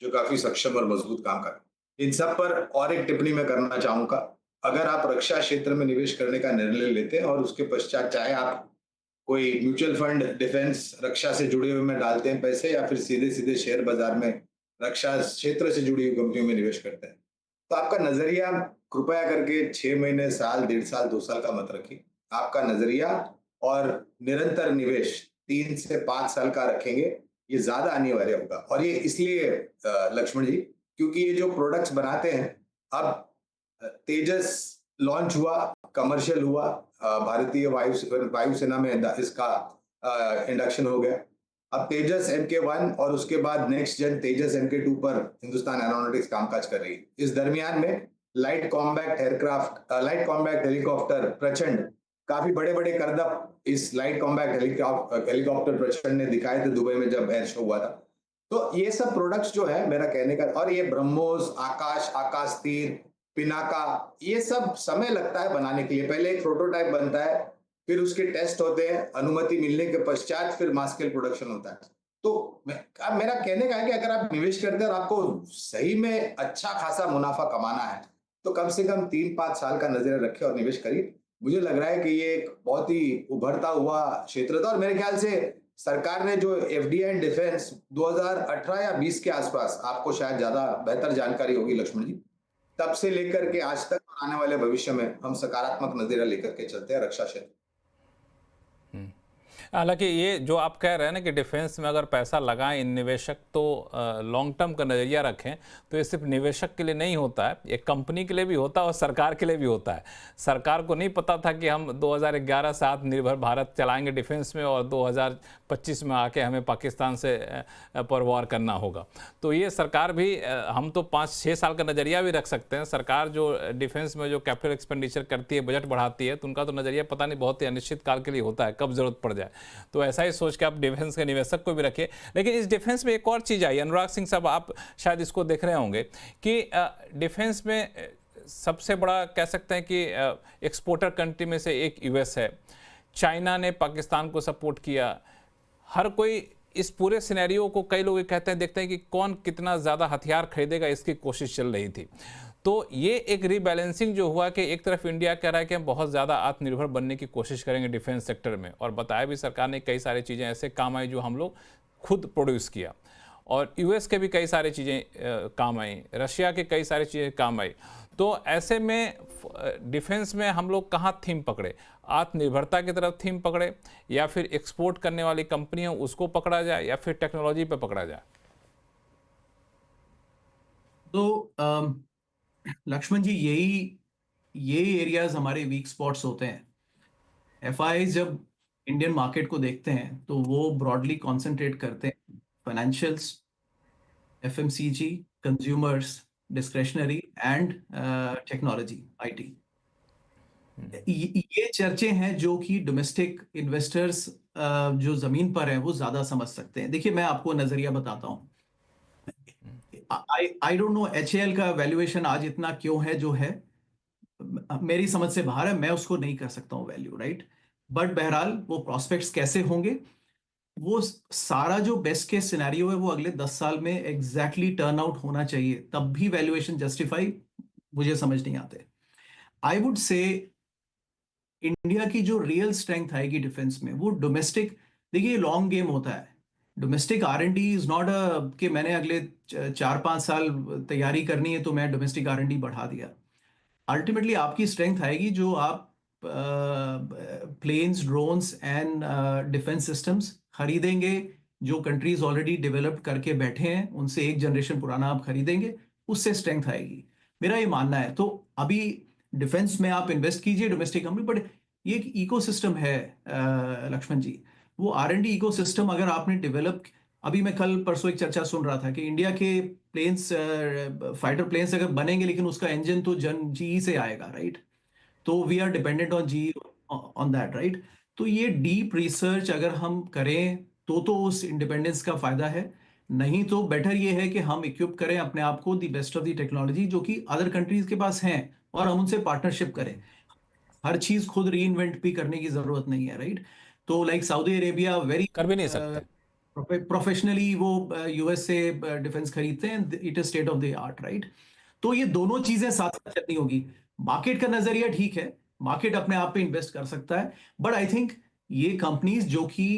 जो काफी सक्षम और मजबूत काम कर रही हैं। इन सब पर और एक टिप्पणी मैं करना चाहूंगा। अगर आप रक्षा क्षेत्र में निवेश करने का निर्णय लेते हैं और उसके पश्चात चाहे आप कोई म्यूचुअल फंड डिफेंस रक्षा से जुड़े हुए में डालते हैं पैसे, या फिर सीधे सीधे शेयर बाजार में रक्षा क्षेत्र से जुड़ी हुई कंपनियों में निवेश करते हैं, तो आपका नजरिया कृपया करके 6 महीने, साल, 1.5 साल, 2 साल का मत रखिए। आपका नजरिया और निरंतर निवेश 3 से 5 साल का रखेंगे, ये ज्यादा अनिवार्य होगा। और ये इसलिए लक्ष्मण जी, क्योंकि ये जो प्रोडक्ट्स बनाते हैं, अब तेजस लॉन्च हुआ, कमर्शियल हुआ, भारतीय वायुसेना में इसका इंडक्शन हो गया। अब तेजस MK1 और उसके बाद नेक्स्ट जेन तेजस MK2 पर हिंदुस्तान एरोनॉटिक्स कामकाज कर रही है। इस दरमियान में लाइट कॉम्बैट हेलीकॉप्टर प्रचंड, काफी बड़े बड़े करतब इस लाइट कॉम्बैट हेलीकॉप्टर प्रचंड ने दिखाए थे दुबई में जब एयर शो हुआ था। तो ये सब प्रोडक्ट्स जो है मेरा कहने का, और ये ब्रह्मोस, आकाश तीर, पिनाका, ये सब समय लगता है बनाने के लिए। पहले एक प्रोटोटाइप बनता है, फिर उसके टेस्ट होते हैं, अनुमति मिलने के पश्चात फिर मास स्केल प्रोडक्शन होता है। तो मेरा कहने का है कि अगर आप निवेश करते हैं और आपको सही में अच्छा खासा मुनाफा कमाना है, तो कम से कम 3-5 साल का नजरिया रखें और निवेश करिए। मुझे लग रहा है कि ये एक बहुत ही उभरता हुआ क्षेत्र था, और मेरे ख्याल से सरकार ने जो FDI एंड डिफेंस 2018 या 20 के आसपास, आपको शायद ज्यादा बेहतर जानकारी होगी लक्ष्मण जी, तब से लेकर के आज तक आने वाले भविष्य में हम सकारात्मक नजरिया लेकर के चलते हैं रक्षा क्षेत्र। हालांकि ये जो आप कह रहे हैं ना कि डिफेंस में अगर पैसा लगाएं निवेशक, तो लॉन्ग टर्म का नज़रिया रखें, तो ये सिर्फ निवेशक के लिए नहीं होता है, एक कंपनी के लिए भी होता है और सरकार के लिए भी होता है। सरकार को नहीं पता था कि हम 2011 से आत्मनिर्भर भारत चलाएंगे डिफेंस में, और 2025 में आके हमें पाकिस्तान से पर वॉर करना होगा। तो ये सरकार भी, हम तो 5-6 साल का नज़रिया भी रख सकते हैं। सरकार जो डिफेंस में जो कैपिटल एक्सपेंडिचर करती है, बजट बढ़ाती है, तो उनका तो नज़रिया पता नहीं, बहुत ही अनिश्चित काल के लिए होता है, कब जरूरत पड़ जाए। तो ऐसा ही सोच के आप डिफेंस के निवेशक को भी रखिए। लेकिन इस डिफेंस में एक और चीज़ आई, अनुराग सिंह साहब, आप शायद इसको देख रहे होंगे कि डिफेंस में सबसे बड़ा कह सकते हैं कि एक्सपोर्टर कंट्री में से एक US है। चाइना ने पाकिस्तान को सपोर्ट किया। हर कोई इस पूरे सिनेरियो को, कई लोग कहते हैं, देखते हैं कि कौन कितना ज़्यादा हथियार खरीदेगा, इसकी कोशिश चल रही थी। तो ये एक रीबैलेंसिंग जो हुआ कि एक तरफ इंडिया कह रहा है कि हम बहुत ज़्यादा आत्मनिर्भर बनने की कोशिश करेंगे डिफेंस सेक्टर में, और बताया भी सरकार ने कई सारी चीज़ें ऐसे काम आई जो हम लोग खुद प्रोड्यूस किया, और US के भी कई सारी चीज़ें काम आई, रशिया के कई सारी चीज़ें काम आई। तो ऐसे में डिफेंस में हम लोग कहाँ थीम पकड़े? आत्मनिर्भरता की तरफ थीम पकड़े, या फिर एक्सपोर्ट करने वाली कंपनियां उसको पकड़ा जाए, या फिर टेक्नोलॉजी पे पकड़ा जाए? तो लक्ष्मण जी, यही एरियाज हमारे वीक स्पॉट्स होते हैं। FIs जब इंडियन मार्केट को देखते हैं तो वो ब्रॉडली कॉन्सेंट्रेट करते हैं financials, FMCG, consumers, discretionary and technology, IT। ये चर्चे हैं जो कि डोमेस्टिक इन्वेस्टर्स जो जमीन पर हैं वो ज्यादा समझ सकते हैं। देखिए, मैं आपको नजरिया बताता हूँ। आई डोंट नो HAL का वैल्यूएशन आज इतना क्यों है जो है, मेरी समझ से बाहर है, मैं उसको नहीं कर सकता हूँ वैल्यू, राइट। बट बहरहाल वो प्रोस्पेक्ट्स कैसे होंगे, वो सारा जो बेस्ट केस सिनेरियो है वो अगले 10 साल में एग्जैक्टली टर्न आउट होना चाहिए, तब भी वैल्यूएशन जस्टिफाई मुझे समझ नहीं आते। आई वुड से इंडिया की जो रियल स्ट्रेंथ आएगी डिफेंस में वो डोमेस्टिक, देखिए लॉन्ग गेम होता है। डोमेस्टिक R&D इज नॉट कि मैंने अगले 4-5 साल तैयारी करनी है तो मैं डोमेस्टिक R&D बढ़ा दिया। अल्टीमेटली आपकी स्ट्रेंथ आएगी जो आप planes, drones and defence systems खरीदेंगे, जो कंट्रीज ऑलरेडी डेवलप करके बैठे हैं उनसे एक जनरेशन पुराना आप खरीदेंगे, उससे स्ट्रेंथ आएगी, मेरा ये मानना है। तो अभी डिफेंस में आप इन्वेस्ट कीजिए डोमेस्टिक कंपनी, बट ये एक इकोसिस्टम है लक्ष्मण जी। वो R&D इकोसिस्टम अगर आपने डेवलप, अभी मैं कल परसों एक चर्चा सुन रहा था कि इंडिया के प्लेन्स, फाइटर प्लेन्स अगर बनेंगे लेकिन उसका इंजन तो GE से आएगा, राइट। तो we are dependent on GE on that, right. तो ये डीप रिसर्च अगर हम करें तो उस इंडिपेंडेंस का फायदा है। नहीं तो बेटर ये है कि हम इक्विप करें अपने आप को the best of the technology जो कि अदर कंट्रीज के पास हैं, और हम उनसे पार्टनरशिप करें। हर चीज खुद री इन्वेंट भी करने की जरूरत नहीं है, राइट। तो लाइक सऊदी अरेबिया वेरी कर भी नहीं सकते। प्रोफेशनली वो US से डिफेंस खरीदते हैं, it is state of the art, right. तो ये दोनों चीजें साथ साथ चलनी होगी। मार्केट का नजरिया ठीक है, मार्केट अपने आप पे इन्वेस्ट कर सकता है, बट आई थिंक ये कंपनीज जो कि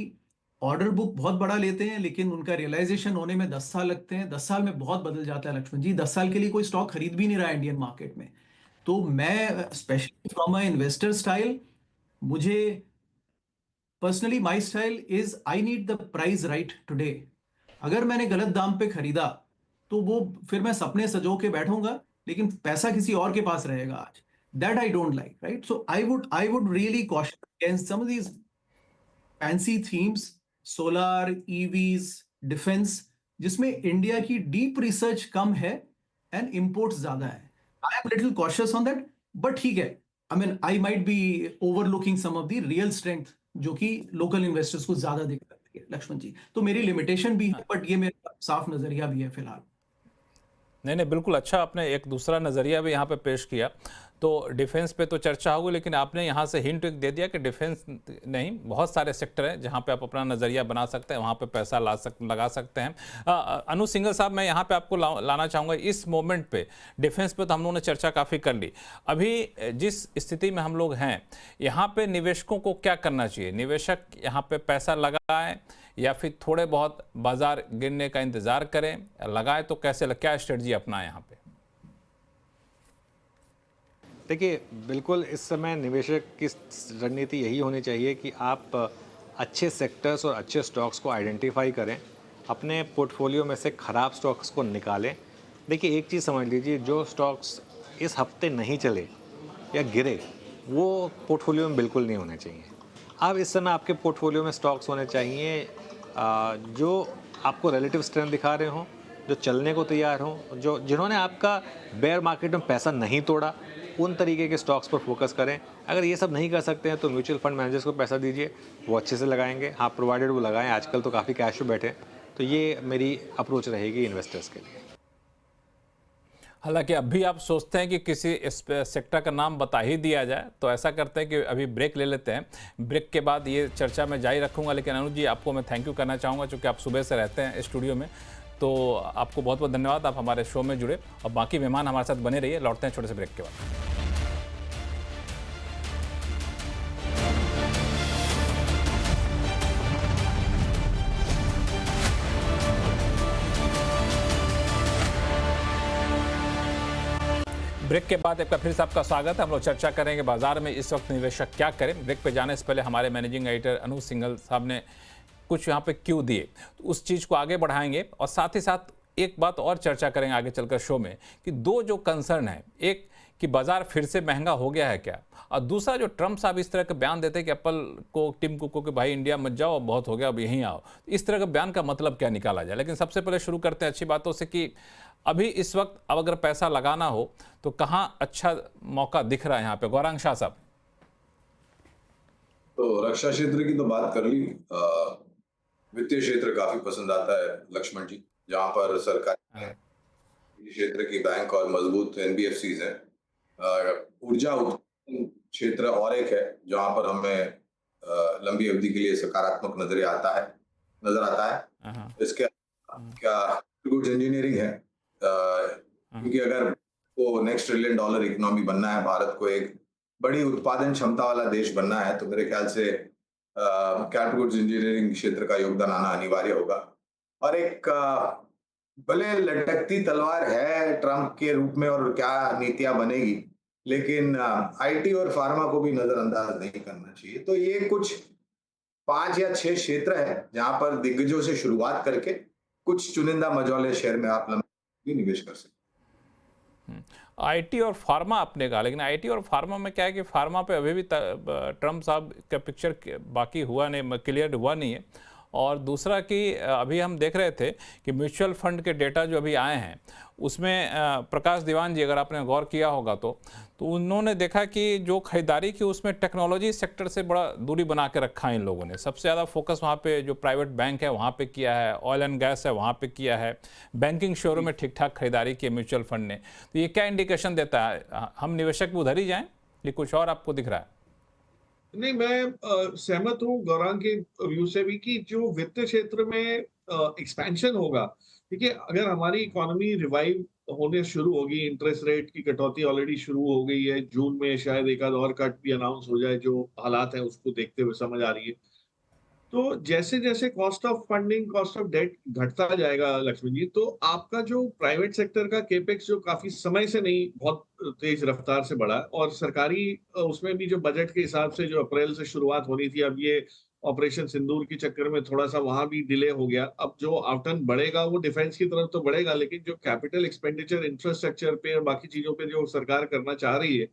ऑर्डर बुक बहुत बड़ा लेते हैं लेकिन उनका रियलाइजेशन होने में 10 साल लगते हैं, 10 साल में बहुत बदल जाता है लक्ष्मण जी। 10 साल के लिए कोई स्टॉक खरीद भी नहीं रहा है इंडियन मार्केट में। तो मैं specially from a investor style, मुझे personally my style is I need the price right today. अगर मैंने गलत दाम पे खरीदा तो वो फिर मैं सपने सजो के बैठूंगा लेकिन पैसा किसी और के पास रहेगा आज। That I don't like, right. So I would really caution against some of these fancy themes, solar, EVs, defence, जिसमें इंडिया की डीप रिसर्च कम है एंड इंपोर्ट्स ज्यादा है। I am little cautious on that, but ठीक है, I mean I might be overlooking some of the real strength जो कि लोकल इन्वेस्टर्स को ज्यादा दिख रही है लक्ष्मण जी। तो मेरी लिमिटेशन भी है, बट ये मेरा साफ नजरिया भी है फिलहाल। नहीं नहीं, बिल्कुल अच्छा, आपने एक दूसरा नज़रिया भी यहाँ पे पेश किया। तो डिफेंस पे तो चर्चा होगी, लेकिन आपने यहाँ से हिंट एक दे दिया कि डिफेंस नहीं, बहुत सारे सेक्टर हैं जहाँ पे आप अपना नज़रिया बना सकते हैं, वहाँ पे पैसा लगा सकते हैं। अनु सिंघल साहब, मैं यहाँ पे आपको लाना चाहूँगा इस मोमेंट पे। डिफेंस पे तो हम लोगों ने चर्चा काफ़ी कर ली। अभी जिस स्थिति में हम लोग हैं, यहाँ पे निवेशकों को क्या करना चाहिए? निवेशक यहाँ पे पैसा लगाएं या फिर थोड़े बहुत बाजार गिरने का इंतजार करें? लगाए तो कैसे, क्या स्ट्रेटजी अपनाएं यहाँ पे? देखिए, बिल्कुल इस समय निवेशक की रणनीति यही होनी चाहिए कि आप अच्छे सेक्टर्स और अच्छे स्टॉक्स को आइडेंटिफाई करें, अपने पोर्टफोलियो में से ख़राब स्टॉक्स को निकालें। देखिए, एक चीज़ समझ लीजिए, जो स्टॉक्स इस हफ्ते नहीं चले या गिरे, वो पोर्टफोलियो में बिल्कुल नहीं होने चाहिए। अब इस समय आपके पोर्टफोलियो में स्टॉक्स होने चाहिए जो आपको रिलेटिव स्ट्रेंथ दिखा रहे हों, जो चलने को तैयार हों, जिन्होंने आपका बेयर मार्केट में पैसा नहीं तोड़ा, उन तरीके के स्टॉक्स पर फोकस करें। अगर ये सब नहीं कर सकते हैं तो म्यूचुअल फंड मैनेजर्स को पैसा दीजिए, वो अच्छे से लगाएंगे। हाँ, प्रोवाइडेड वो लगाएं, आजकल तो काफ़ी कैश पे बैठे। तो ये मेरी अप्रोच रहेगी इन्वेस्टर्स के लिए। हालांकि अभी आप सोचते हैं कि किसी सेक्टर का नाम बता ही दिया जाए, तो ऐसा करते हैं कि अभी ब्रेक ले लेते हैं। ब्रेक के बाद ये चर्चा मैं जारी रखूंगा, लेकिन अनुज जी, आपको मैं थैंक यू करना चाहूँगा, क्योंकि आप सुबह से रहते हैं स्टूडियो में। तो आपको बहुत बहुत धन्यवाद, आप हमारे शो में जुड़े, और बाकी मेहमान हमारे साथ बने रहिए। लौटते हैं छोटे से ब्रेक के बाद। ब्रेक के बाद एक बार फिर से आपका स्वागत है। हम लोग चर्चा करेंगे बाजार में इस वक्त निवेशक क्या करें। ब्रेक पे जाने से पहले हमारे मैनेजिंग एडिटर अनु सिंघल साहब ने कुछ यहाँ पे क्यों दिए, तो उस चीज़ को आगे बढ़ाएंगे, और साथ ही साथ एक बात और चर्चा करेंगे आगे चलकर शो में, कि दो जो कंसर्न है, एक कि बाजार फिर से महंगा हो गया है क्या, और दूसरा जो ट्रम्प साहब इस तरह के बयान देते हैं कि एप्पल को, टिम कुक को, कि भाई इंडिया मत जाओ, बहुत हो गया, अब यहीं आओ। इस तरह का बयान का मतलब क्या निकाला जाए। लेकिन सबसे पहले शुरू करते हैं अच्छी बातों से, कि अभी इस वक्त अब अगर पैसा लगाना हो तो कहाँ अच्छा मौका दिख रहा है यहाँ पे? गौरांग शाह साहब। तो रक्षा क्षेत्र की तो बात कर ली, वित्तीय क्षेत्र काफी पसंद आता है लक्ष्मण जी, जहाँ पर सरकारी क्षेत्र की बैंक और मजबूत एनबीएफसीज है। ऊर्जा उत्पादन क्षेत्र और एक है जहाँ पर हमें लंबी अवधि के लिए सकारात्मक नजर आता है। इसके क्या गुड्स इंजीनियरिंग है, क्योंकि अगर वो नेक्स्ट $1 ट्रिलियन इकोनॉमी बनना है, भारत को एक बड़ी उत्पादन क्षमता वाला देश बनना है, तो मेरे ख्याल से कैपिटल गुड्स इंजीनियरिंग क्षेत्र का योगदान आना अनिवार्य होगा। और एक भले लटकती तलवार है ट्रम्प के रूप में और क्या नीतियां बनेगी, लेकिन आईटी और फार्मा को भी नजरअंदाज नहीं करना चाहिए। तो ये कुछ 5 या 6 क्षेत्र है जहां पर दिग्गजों से शुरुआत करके कुछ चुनिंदा मझौले शेयर में आप भी निवेश कर सकते। आईटी और फार्मा आपने कहा, लेकिन आईटी और फार्मा में क्या है कि फार्मा पे अभी भी ट्रम्प साहब का पिक्चर बाकी हुआ नहीं, क्लियर हुआ नहीं है। और दूसरा कि अभी हम देख रहे थे कि म्यूचुअल फंड के डेटा जो अभी आए हैं, उसमें प्रकाश दीवान जी, अगर आपने गौर किया होगा तो उन्होंने देखा कि जो खरीदारी की उसमें टेक्नोलॉजी सेक्टर से बड़ा दूरी बना के रखा है इन लोगों ने। सबसे ज़्यादा फोकस वहाँ पे जो प्राइवेट बैंक है वहाँ पे किया है, ऑयल एंड गैस है वहाँ पे किया है, बैंकिंग शेयरों में ठीक ठाक खरीदारी की है म्यूचुअल फंड ने। तो ये क्या इंडिकेशन देता है? हम निवेशक भी उधर ही जाएँ या कुछ और आपको दिख रहा है? नहीं, मैं सहमत हूँ गौरांग के व्यू से भी, कि जो वित्त क्षेत्र में एक्सपेंशन होगा, देखिए अगर हमारी इकोनॉमी रिवाइव होने शुरू होगी, इंटरेस्ट रेट की कटौती ऑलरेडी शुरू हो गई है, जून में शायद एक आध और कट भी अनाउंस हो जाए, जो हालात है उसको देखते हुए समझ आ रही है। तो जैसे जैसे cost of funding, cost of debt घटता जाएगा लक्ष्मण जी, तो आपका जो प्राइवेट सेक्टर का केपेक्स जो काफी समय से नहीं बहुत तेज रफ्तार से बढ़ा, और सरकारी उसमें भी जो बजट के हिसाब से जो अप्रैल से शुरुआत होनी थी, अब ये ऑपरेशन सिंदूर के चक्कर में थोड़ा सा वहां भी डिले हो गया। अब जो आउटर्न बढ़ेगा वो डिफेंस की तरफ तो बढ़ेगा, लेकिन जो कैपिटल एक्सपेंडिचर इंफ्रास्ट्रक्चर पे और बाकी चीजों पे जो सरकार करना चाह रही है,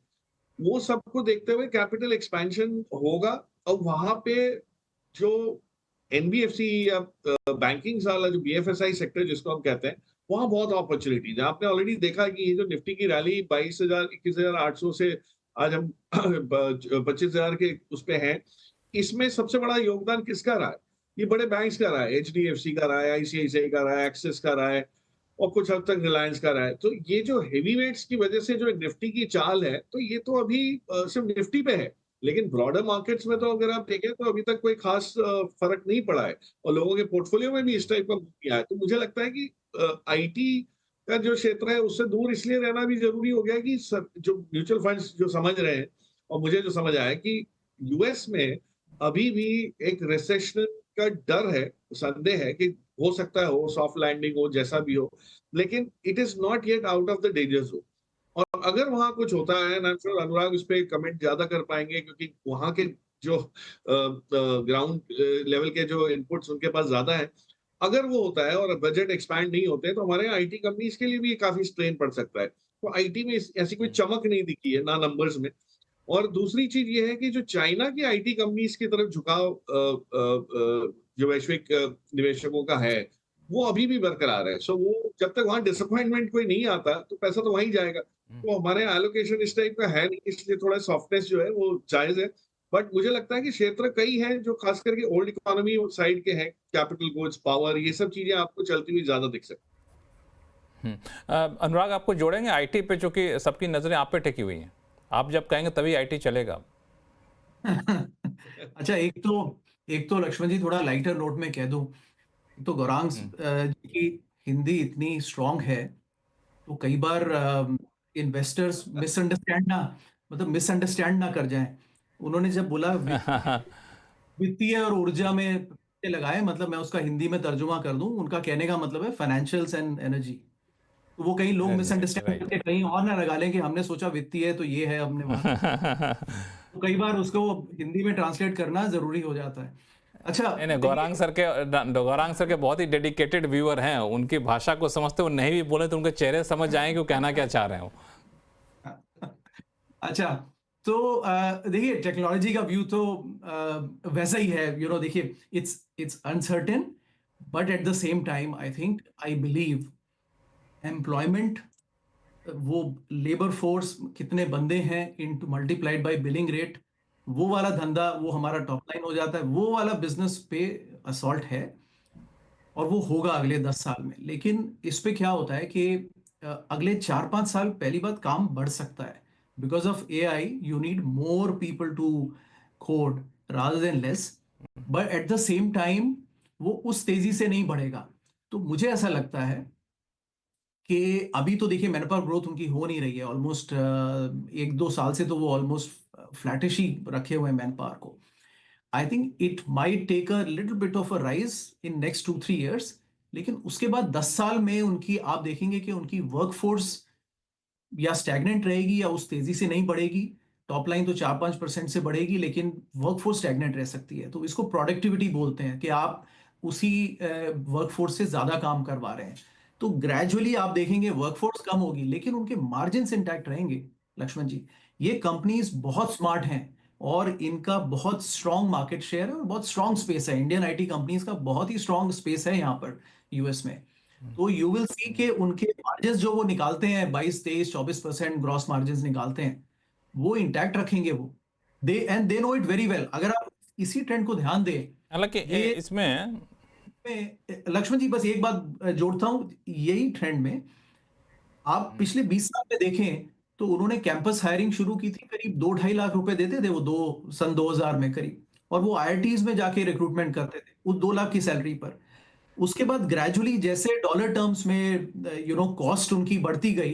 वो सबको देखते हुए कैपिटल एक्सपेंशन होगा। और वहां पे जो एनबीएफसी या बैंकिंग वाला जो बीएफएसआई सेक्टर जिसको हम कहते हैं, वहाँ बहुत अपॉर्चुनिटीज है। आपने ऑलरेडी देखा कि ये जो निफ्टी की रैली 22,000 21,800 से आज हम 25,000 के उस पे हैं, इसमें सबसे बड़ा योगदान किसका रहा है? ये बड़े बैंक्स का रहा है, एचडीएफसी का रहा है, आईसीआईसीआई का रहा है, एक्सिस का रहा है और कुछ हद तक रिलायंस का रहा है। तो ये जो हेवी वेट्स की वजह से जो निफ्टी की चाल है, तो ये तो अभी सिर्फ निफ्टी पे है, लेकिन ब्रॉडर मार्केट्स में तो अगर आप देखें तो अभी तक कोई खास फर्क नहीं पड़ा है और लोगों के पोर्टफोलियो में भी इस टाइप का मूव किया है। तो मुझे लगता है कि आईटी का जो क्षेत्र है उससे दूर इसलिए रहना भी जरूरी हो गया कि जो म्यूचुअल फंड्स जो समझ रहे हैं, और मुझे जो समझ आया कि यूएस में अभी भी एक रिसेशन का डर है, संदेह है कि हो सकता है हो सॉफ्ट लैंडिंग हो, जैसा भी हो, लेकिन it is not yet out of the danger zone. और अगर वहां कुछ होता है, आई एम श्योर अनुराग उस पर कमेंट ज्यादा कर पाएंगे क्योंकि वहां के जो ग्राउंड लेवल के जो इनपुट्स उनके पास ज्यादा है। अगर वो होता है और बजट एक्सपैंड नहीं होते तो हमारे आईटी कंपनीज के लिए भी काफी स्ट्रेन पड़ सकता है। तो आईटी में ऐसी कोई चमक नहीं दिखी है ना नंबर्स में। और दूसरी चीज ये है कि जो चाइना की आईटी कंपनीज की तरफ झुकाव जो वैश्विक निवेशकों का है, वो अभी भी बरकरार है। सो वो जब तक वहां डिसअपॉइंटमेंट कोई नहीं आता तो पैसा तो वहीं जाएगा। तो हमारे एलोकेशन इस टाइप का है नहीं, इसलिए थोड़ा सॉफ्टनेस जो है वो जायज है। बट मुझे लगता है कि क्षेत्र कई हैं जो खास करके ओल्ड इकोनॉमी साइड के हैं, कैपिटल गुड्स, पावर, ये सब चीजें आपको चलती हुई ज्यादा दिख सकती। अनुराग, आपको जोड़ेंगे आईटी पे, चूंकि सबकी नजरें आप पे टिकी हुई हैं। आप जब कहेंगे तभी आईटी चलेगा। अच्छा, एक तो लक्ष्मण जी थोड़ा लाइटर नोट में कह दूं, तो गौरांग जी की हिंदी इतनी स्ट्रांग है तो कई बार इन्वेस्टर्स मिसअंडरस्टैंड ना कर जाएं। उन्होंने जब बोला वित्तीय और ऊर्जा में लगाए, मतलब मैं उसका हिंदी में तर्जुमा कर दूं, उनका कहने का मतलब है फाइनेंशियल्स एंड एनर्जी। तो वो कहीं लोग मिसअंडरस्टैंड करके कहीं और ना लगा लें कि हमने सोचा वित्तीय है तो ये है हमने वहां। तो कई बार उसको हिंदी में ट्रांसलेट करना जरूरी हो जाता है। अच्छा, नहीं, गौरांग सर के बहुत ही डेडिकेटेड व्यूअर हैं, उनकी भाषा को समझते हो, नहीं भी बोले तो उनके चेहरे समझ जाएं कि वो कहना क्या चाह रहे हो। अच्छा, तो देखिए टेक्नोलॉजी का व्यू तो वैसा ही है। देखिए it's uncertain, but at the same time I believe employment, वो लेबर फोर्स कितने बंदे हैं into multiplied by billing rate, वो वाला धंधा, वो हमारा टॉप लाइन हो जाता है। वो वाला बिजनेस पे असॉल्ट है और वो होगा अगले 10 साल में। लेकिन इस पे क्या होता है कि अगले 4-5 साल पहली बात काम बढ़ सकता है because of AI. You need more people to code rather than less, but at the same time वो उस तेजी से नहीं बढ़ेगा। तो मुझे ऐसा लगता है कि अभी तो देखिए मैन पावर ग्रोथ उनकी हो नहीं रही है ऑलमोस्ट 1-2 साल से, तो वो ऑलमोस्ट फ्लैटिश ही रखे हुए हैं मैन पावर को। I think it might take a little bit of a rise in next 2-3 years, लेकिन उसके बाद 10 साल में उनकी आप देखेंगे कि उनकी वर्कफोर्स या स्टैग्नेंट रहेगी या उस तेजी से नहीं बढ़ेगी। टॉप लाइन तो 4-5% से बढ़ेगी, लेकिन वर्कफोर्स स्टैग्नेंट रह सकती है। तो इसको प्रोडक्टिविटी बोलते हैं कि आप उसी वर्कफोर्स से ज्यादा काम करवा रहे हैं। तो ग्रेजुअली आप देखेंगे वर्कफोर्स कम होगी लेकिन उनके मार्जिन्स इंटैक्ट रहेंगे। लक्ष्मण जी, ये कंपनीज बहुत स्मार्ट हैं और इनका बहुत स्ट्रॉन्ग मार्केट शेयर है और बहुत स्ट्रॉन्ग स्पेस है। इंडियन आईटी कंपनीज का बहुत ही स्ट्रॉन्ग स्पेस है यहाँ पर यूएस में। तो यू विल सी के उनके मार्जिन्स जो वो निकालते हैं 22-23-24% ग्रॉस मार्जिन्स निकालते हैं, वो इंटैक्ट रखेंगे वो। They know it very well. अगर आप इसी ट्रेंड को ध्यान दें, हालांकि इसमें लक्ष्मण जी बस एक बात जोड़ता हूं, यही ट्रेंड में आप पिछले 20 साल में देखें तो उन्होंने कैंपस हायरिंग शुरू की थी, करीब 2-2.5 लाख रुपए देते थे वो सन 2000 में करीब, और वो आईआईटीज में जाके रिक्रूटमेंट करते थे उस 2 लाख की सैलरी पर। उसके बाद ग्रेजुअली जैसे डॉलर टर्म्स में कॉस्ट उनकी बढ़ती गई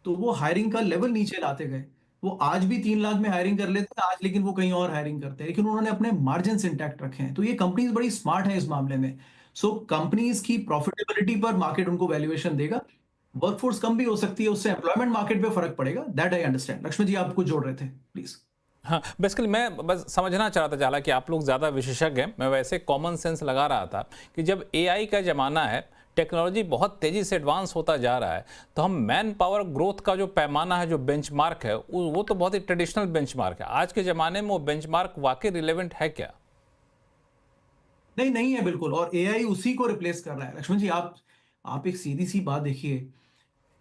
तो वो हायरिंग का लेवल नीचे लाते गए। वो आज भी 3 लाख में हायरिंग कर लेते हैं आज, लेकिन वो कहीं और हायरिंग करते हैं, लेकिन उन्होंने अपने मार्जिन्स इंटैक्ट रखे हैं। तो ये कंपनीज बड़ी स्मार्ट है इस मामले में। सो कंपनीज की प्रॉफिटेबिलिटी पर मार्केट उनको वैल्यूएशन देगा। वर्कफोर्स कम भी हो सकती है, उससे एम्प्लॉयमेंट मार्केट पे फर्क पड़ेगा। That I understand. Lakshman ji आप कुछ जोड़ रहे थे, प्लीज। हाँ, बेसिकली मैं बस समझना चाह रहा था जाला कि आप लोग ज़्यादा विशेषज्ञ हैं, मैं वैसे कॉमन सेंस लगा रहा था कि जब एआई का ज़माना है, टेक्नोलॉजी बहुत तेज़ी से एडवांस होता जा रहा है, तो हम मैन पावर ग्रोथ का जो पैमाना है, जो बेंचमार्क है, वो तो बहुत ही ट्रेडिशनल बेंचमार्क है। आज के ज़माने में वो बेंचमार्क वाकई रिलेवेंट है क्या? नहीं है बिल्कुल, और एआई उसी को रिप्लेस कर रहा है। लक्ष्मण जी, आप एक सीधी सी बात देखिए,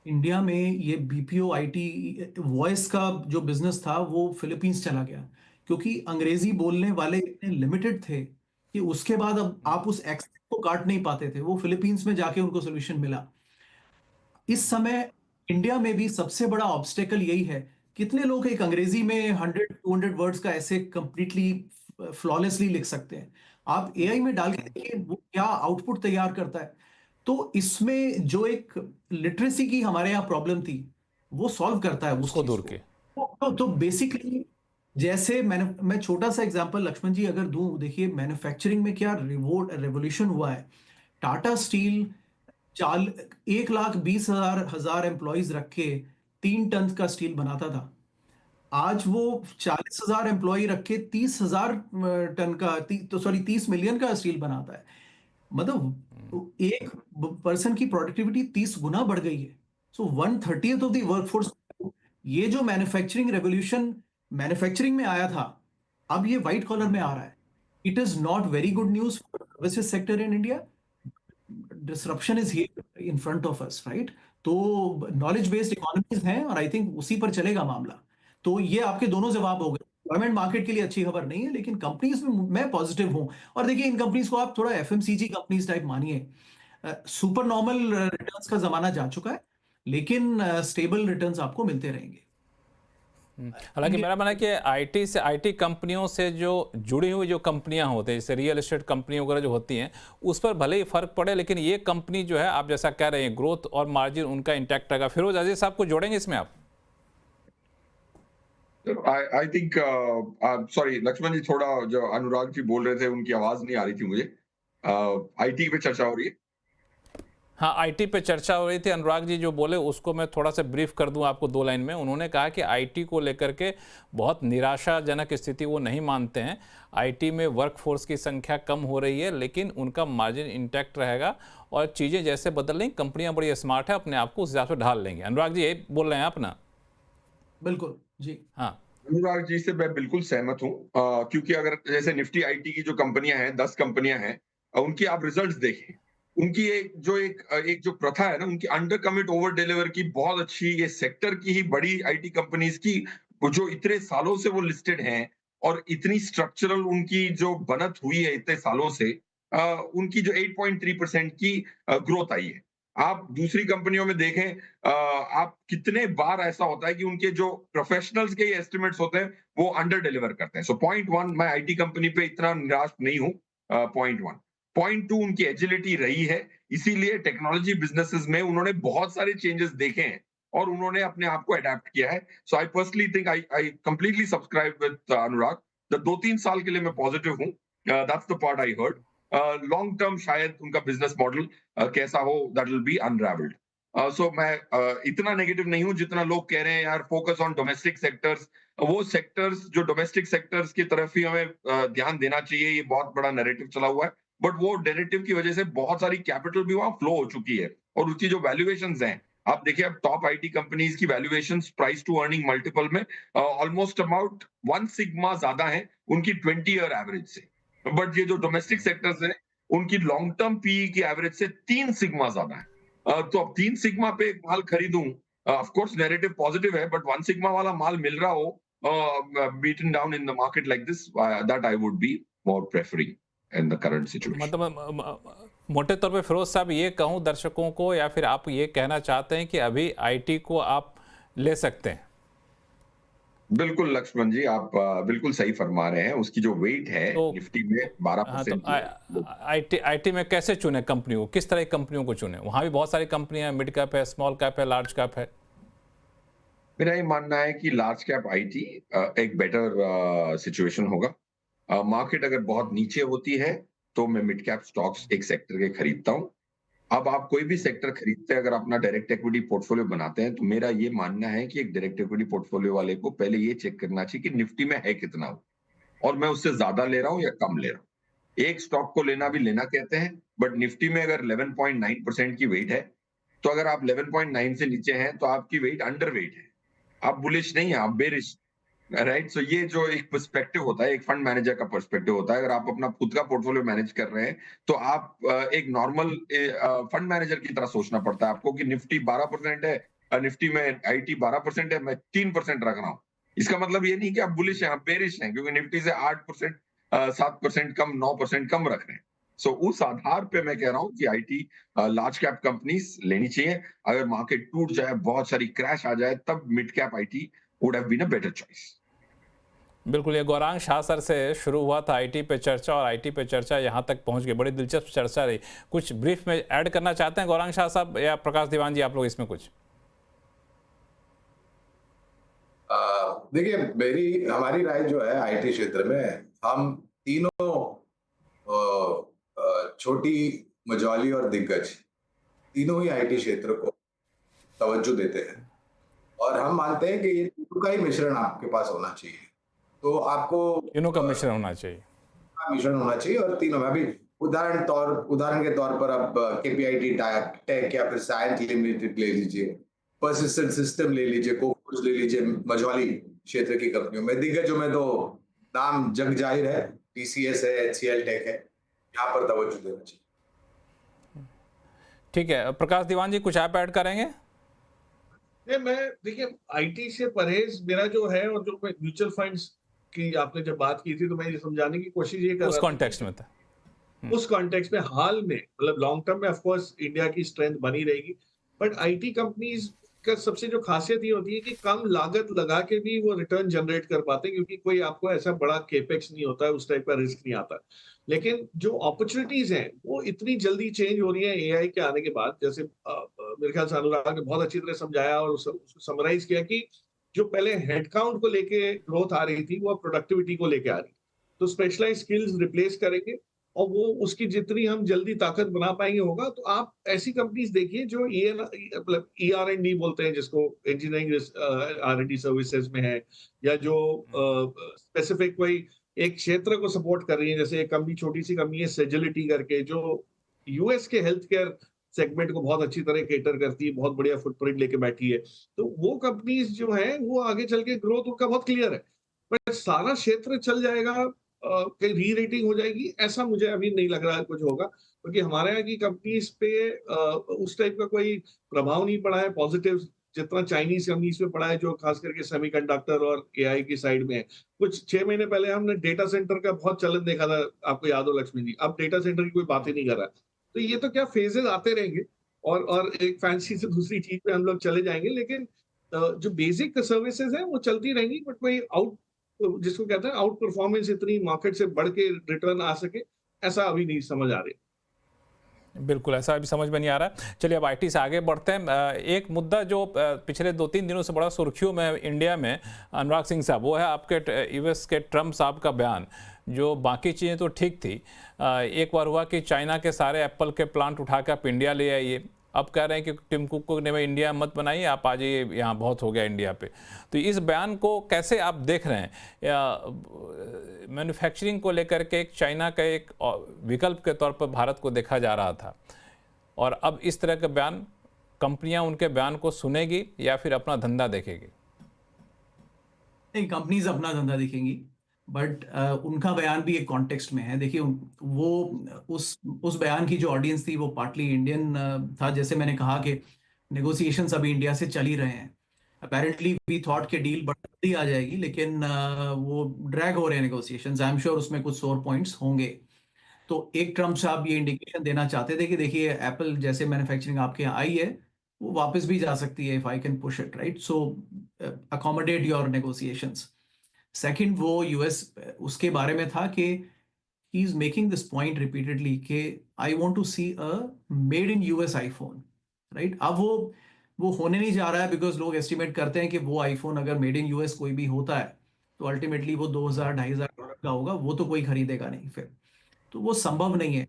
इंडिया में ये बीपीओ आईटी वॉइस का जो बिजनेस था वो फिलीपींस चला गया, क्योंकि अंग्रेजी बोलने वाले इतने लिमिटेड थे कि उसके बाद अब आप उस एक्सेंट को काट नहीं पाते थे, वो फिलीपींस में जाके उनको सोल्यूशन मिला। इस समय इंडिया में भी सबसे बड़ा ऑब्स्टेकल यही है, कितने लोग एक अंग्रेजी में 100-200 वर्ड्स का ऐसे कंप्लीटली फ्लॉलेसली लिख सकते हैं। आप एआई में डाल के देखिए वो क्या आउटपुट तैयार करता है। तो इसमें जो एक लिटरेसी की हमारे यहाँ प्रॉब्लम थी, वो सॉल्व करता है उस उसको चीज दूर को। किए। तो बेसिकली, जैसे मैं छोटा सा एग्जांपल लक्ष्मण जी अगर दूं, देखिए मैन्युफैक्चरिंग में क्या रेवोल्यूशन हुआ है। टाटा स्टील 1,20,000 एम्प्लॉयज रख के 3 टन का स्टील बनाता था। आज वो 40,000 एम्प्लॉय रख के 30,000 टन का तो सॉरी 30 मिलियन का स्टील बनाता है। मतलब एक पर्सन की प्रोडक्टिविटी 30 गुना बढ़ गई है। सो 1/30 ऑफ द वर्कफोर्स। ये जो मैन्युफैक्चरिंग रेवोल्यूशन मैन्युफैक्चरिंग में आया था, अब ये व्हाइट कॉलर में आ रहा है। It is not very good news for services sector in India. Disruption is here in front of us, right? तो नॉलेज बेस्ड इकोनॉमीज हैं और आई थिंक उसी पर चलेगा मामला। तो ये आपके दोनों जवाब हो गए। गवर्नमेंट मार्केट के लिए अच्छी खबर नहीं है, लेकिन कंपनीज में मैं पॉजिटिव हूं। और देखिए, इन कंपनीज को आप थोड़ा एफएमसीजी कंपनीज टाइप मानिए। सुपर नॉर्मल रिटर्न्स का जमाना जा चुका है, लेकिन स्टेबल रिटर्न्स आपको मिलते रहेंगे। हालांकि मेरा मानना है कि आईटी कंपनियों से जो जुड़ी हुई जो कंपनियां होती हैं, जैसे रियल एस्टेट कंपनी वगैरह जो होती हैं, उस पर भले ही फर्क पड़े, लेकिन ये कंपनी जो है आप जैसा कह रहे हैं, ग्रोथ और मार्जिन उनका इंटैक्ट रहेगा। फिरोज अजीज साहब को जोड़ेंगे इसमें आप? आई थिंक सॉरी लक्ष्मण जी, थोड़ा जो अनुराग जी बोल रहे थे उनकी आवाज नहीं आ रही थी मुझे। आईटी पे चर्चा हो रही है। हाँ, आईटी पे चर्चा हो रही थी। अनुराग जी जो बोले उसको मैं थोड़ा सा ब्रीफ कर दूं आपको 2 लाइन में। उन्होंने कहा कि आईटी को लेकर के बहुत निराशाजनक स्थिति वो नहीं मानते हैं। आईटी में वर्कफोर्स की संख्या कम हो रही है, लेकिन उनका मार्जिन इंटैक्ट रहेगा और चीज़ें जैसे बदल रही, कंपनियां बड़ी स्मार्ट है, अपने आप को उस हिसाब से ढाल लेंगे। अनुराग जी यही बोल रहे हैं आप ना? बिल्कुल जी। हाँ। अनुराग जी से मैं बिल्कुल सहमत हूँ, क्योंकि अगर जैसे निफ्टी आईटी की जो कंपनियां हैं, 10 कंपनियां हैं, उनकी आप रिजल्ट्स देखें। उनकी एक जो प्रथा है ना, उनकी अंडर कमिट ओवर डिलीवर की बहुत अच्छी, ये सेक्टर की ही बड़ी आईटी कंपनीज की, वो जो इतने सालों से वो लिस्टेड हैं और इतनी स्ट्रक्चरल उनकी जो बनत हुई है इतने सालों से, उनकी जो 8.3% की ग्रोथ आई है। आप दूसरी कंपनियों में देखें, आप कितने बार ऐसा होता है कि उनके जो प्रोफेशनल्स के एस्टिमेट्स होते हैं वो अंडर डिलीवर करते हैं। सो पॉइंट 1, मैं आईटी कंपनी पे इतना निराश नहीं हूँ। पॉइंट 1। पॉइंट 2, उनकी एजिलिटी रही है, इसीलिए टेक्नोलॉजी बिजनेसेस में उन्होंने बहुत सारे चेंजेस देखे हैं और उन्होंने अपने आप को अडेप्ट किया है। So I personally think I completely subscribe with Anurag. 2-3 साल के लिए मैं पॉजिटिव हूँ। That's the part I heard. Long term शायद उनका बिजनेस मॉडल कैसा हो, that will be unravelled. So मैं इतना नेगेटिव नहीं हूं जितना लोग कह रहे हैं यार फोकस ऑन डोमेस्टिक सेक्टर्स। वो सेक्टर्स जो डोमेस्टिक सेक्टर्स की तरफ ही हमें ध्यान देना चाहिए, ये बहुत बड़ा नैरेटिव चला हुआ है। बट वो नैरेटिव की वजह से बहुत सारी कैपिटल भी वहां फ्लो हो चुकी है और उसकी जो वैल्यूएशंस हैं, आप देखिए अब टॉप आईटी कंपनीज की valuations price to earning multiple में ऑलमोस्ट अबाउट 1 सिग्मा ज्यादा है उनकी 20 ईयर एवरेज से। बट ये जो डोमेस्टिक सेक्टर्स है, उनकी लॉन्ग टर्म पीई की एवरेज से 3 सिग्मा ज्यादा है। तो अब 3 सिग्मा पे एक माल खरीदूं, ऑफ कोर्स नैरेटिव पॉजिटिव है, बट 1 सिग्मा वाला माल मिल रहा हो beaten down in the market like this, that I would be more preferring in the current situation. मतलब मोटे तौर पे फिरोज साहब ये कहूँ दर्शकों को, या फिर आप ये कहना चाहते हैं कि अभी आईटी को आप ले सकते हैं? बिल्कुल लक्ष्मण जी, आप बिल्कुल सही फरमा रहे हैं। उसकी जो वेट है तो निफ्टी में हाँ, 12% तो की है। आईटी में कैसे चुने कंपनी को? किस तरह की कंपनियों को चुने? वहां भी बहुत सारी कंपनियां हैं, मिड कैप है, स्मॉल कैप है, लार्ज कैप है। मेरा ये मानना है कि लार्ज कैप आईटी एक बेटर सिचुएशन होगा। मार्केट अगर बहुत नीचे होती है तो मैं मिड कैप स्टॉक्स एक सेक्टर के खरीदता हूँ। अब आप कोई भी सेक्टर खरीदते हैं, अगर अपना डायरेक्ट इक्विटी पोर्टफोलियो बनाते हैं, तो मेरा ये मानना है कि एक डायरेक्ट इक्विटी पोर्टफोलियो वाले को पहले ये चेक करना चाहिए कि निफ्टी में है कितना और मैं उससे ज्यादा ले रहा हूँ या कम ले रहा हूँ। एक स्टॉक को लेना भी लेना कहते हैं, बट निफ्टी में अगर 11.9% की वेट है, तो अगर आप 11.9 से नीचे हैं तो आपकी वेट अंडर वेट है। आप बुलिश नहीं है, आप बेरिश। राइट, सो ये जो एक पर्सपेक्टिव होता है, एक फंड मैनेजर का पर्सपेक्टिव होता है, अगर आप अपना खुद का पोर्टफोलियो मैनेज कर रहे हैं तो आप एक नॉर्मल फंड मैनेजर की तरह सोचना पड़ता है आपको कि निफ्टी 12% है, निफ्टी में आईटी 12% है, मैं 3% रख रहा हूँ। इसका मतलब ये नहीं कि आप बुलिश हैं, आप बेरिश हैं, क्योंकि निफ्टी से 8% 7% कम, 9% कम रख रहे हैं। सो उस आधार पे मैं कह रहा हूँ कि आईटी लार्ज कैप कंपनीज लेनी चाहिए। अगर मार्केट टूट जाए, बहुत सारी क्रैश आ जाए, तब mid cap IT would have been a better choice. बिल्कुल, ये गौरांग शाह सर से शुरू हुआ था आईटी पे चर्चा, और आईटी पे चर्चा यहाँ तक पहुँच गई। बड़ी दिलचस्प चर्चा रही। कुछ ब्रीफ में ऐड करना चाहते हैं गौरांग शाह साहब या प्रकाश दीवान जी, आप लोग इसमें कुछ? देखिए, हमारी राय जो है आईटी क्षेत्र में, हम तीनों छोटी, मझौली और दिग्गज, तीनों ही आईटी क्षेत्र को तवज्जो देते हैं और हम मानते हैं कि ये तीनों का ही मिश्रण आपके पास होना चाहिए। तो आपको तीनों का मिश्रण होना चाहिए। मिश्रण होना चाहिए और तीनों में अभी उदाहरण के तौर पर आप केपीआईटी टेक या फिर साइंस लिमिटेड ले लीजिए, पर्सिस्टेंट सिस्टम ले लीजिए, कोफोर्ज ले लीजिए, मझौली क्षेत्र की कंपनियों में। दिग्गजों में तो नाम जग जाहिर है, टीसीएस है, एचसीएल टेक है, यहाँ पर तवज्जो देना चाहिए। ठीक है, प्रकाश दीवान जी कुछ आप ऐड करेंगे? नहीं, मैं देखिए आईटी से परहेज मेरा जो है, और जो म्यूचुअल फंड्स की आपने जब बात की थी तो मैं ये समझाने की कोशिश ये कर उस रहा था कॉन्टेक्स्ट में था। उस कॉन्टेक्स्ट में हाल में, मतलब लॉन्ग टर्म में ऑफ कोर्स इंडिया की स्ट्रेंथ बनी रहेगी, बट आईटी कंपनीज का सबसे जो खासियत ये होती है कि कम लागत लगा के भी वो रिटर्न जनरेट कर पाते हैं, क्योंकि कोई आपको ऐसा बड़ा केपेक्स नहीं होता है, उस टाइप का रिस्क नहीं आता। लेकिन जो अपॉर्चुनिटीज हैं वो इतनी जल्दी चेंज हो रही है एआई के आने के बाद। जैसे मेरे ख्याल से अनुराग ने बहुत अच्छी तरह समझाया और उसको समराइज किया कि जो पहले हेडकाउंट को लेके ग्रोथ आ रही थी वो अब प्रोडक्टिविटी को लेके आ रही है। तो स्पेशलाइज स्किल्स रिप्लेस करेंगे और वो उसकी जितनी हम जल्दी ताकत बना पाएंगे होगा। तो आप ऐसी कंपनीज देखिए जो मतलब ER&D बोलते हैं, जिसको इंजीनियरिंग R&D सर्विसेज में है, या जो स्पेसिफिक कोई एक क्षेत्र को सपोर्ट कर रही है। जैसे एक कंपनी, छोटी सी कंपनी है सेजिलिटी करके, जो यूएस के हेल्थ केयर सेगमेंट को बहुत अच्छी तरह केटर करती है, बहुत बढ़िया फुटप्रिंट लेके बैठी है। तो वो कंपनीज जो है वो आगे चल के ग्रोथ उनका बहुत क्लियर है। बट सारा क्षेत्र चल जाएगा, कहीं री रेटिंग हो जाएगी, ऐसा मुझे अभी नहीं लग रहा है कुछ होगा, क्योंकि हमारे यहाँ की कंपनीज पे उस टाइप का कोई प्रभाव नहीं पड़ा है पॉजिटिव, जितना चाइनीज कंपनीज पे पड़ा है, जो खास करके सेमीकंडक्टर और एआई की साइड में है। कुछ 6 महीने पहले हमने डेटा सेंटर का बहुत चलन देखा था, आपको याद हो लक्ष्मी जी, अब डेटा सेंटर की कोई बात ही नहीं कर रहा है। तो ये तो क्या फेजेस आते रहेंगे, और एक फैंसी से दूसरी चीज पे हम लोग चले जाएंगे, लेकिन जो बेसिक सर्विसेज है वो चलती रहेंगी। बट कोई जिसको कहते हैं आउट परफॉर्मेंस इतनी मार्केट से बढ़ के रिटर्न आ सके, ऐसा अभी नहीं समझ आ रही। बिल्कुल, ऐसा अभी समझ में नहीं आ रहा है। चलिए अब आईटी से आगे बढ़ते हैं। एक मुद्दा जो पिछले 2-3 दिनों से बड़ा सुर्खियों में इंडिया में, अनुराग सिंह साहब, वो है आपके यूएस के ट्रम्प साहब का बयान। जो बाकी चीज़ें तो ठीक थी, एक बार हुआ कि चाइना के सारे एप्पल के प्लांट उठा कर आप इंडिया ले आइए। अब कह रहे हैं कि टिम कुक को ने इंडिया मत बनाइए, आप आ जाइए, यहाँ बहुत हो गया इंडिया पे। तो इस बयान को कैसे आप देख रहे हैं? मैन्युफैक्चरिंग को लेकर के एक चाइना का एक विकल्प के तौर पर भारत को देखा जा रहा था, और अब इस तरह के बयान, कंपनियां उनके बयान को सुनेगी या फिर अपना धंधा देखेगी? नहीं, कंपनीज अपना धंधा देखेंगी, बट उनका बयान भी एक कॉन्टेक्स्ट में है। देखिए, वो उस बयान की जो ऑडियंस थी वो पार्टली इंडियन था। जैसे मैंने कहा कि नेगोशिएशंस अभी इंडिया से चल ही रहे हैं। अपेरेंटली वी थॉट के डील बड़ी आ जाएगी, लेकिन वो ड्रैग हो रहे हैं नेगोशिएशंस। आई एम श्योर उसमें कुछ सोर पॉइंट्स होंगे। तो एक ट्रम्प साहब ये इंडिकेशन देना चाहते थे कि देखिए, एप्पल जैसे मैन्युफैक्चरिंग आपके यहाँ आई है, वो वापस भी जा सकती है, if I can push it, right? So accommodate your negotiations. Second, वो यूएस उसके बारे में था कि he is making this point repeatedly कि I want to see a made in US iPhone, right? अब वो होने नहीं जा रहा है, बिकॉज लोग एस्टिमेट करते हैं कि वो आईफोन अगर मेड इन यूएस कोई भी होता है तो अल्टीमेटली वो $2,000-$2,500 का होगा, वो तो कोई खरीदेगा नहीं फिर। तो वो संभव नहीं है।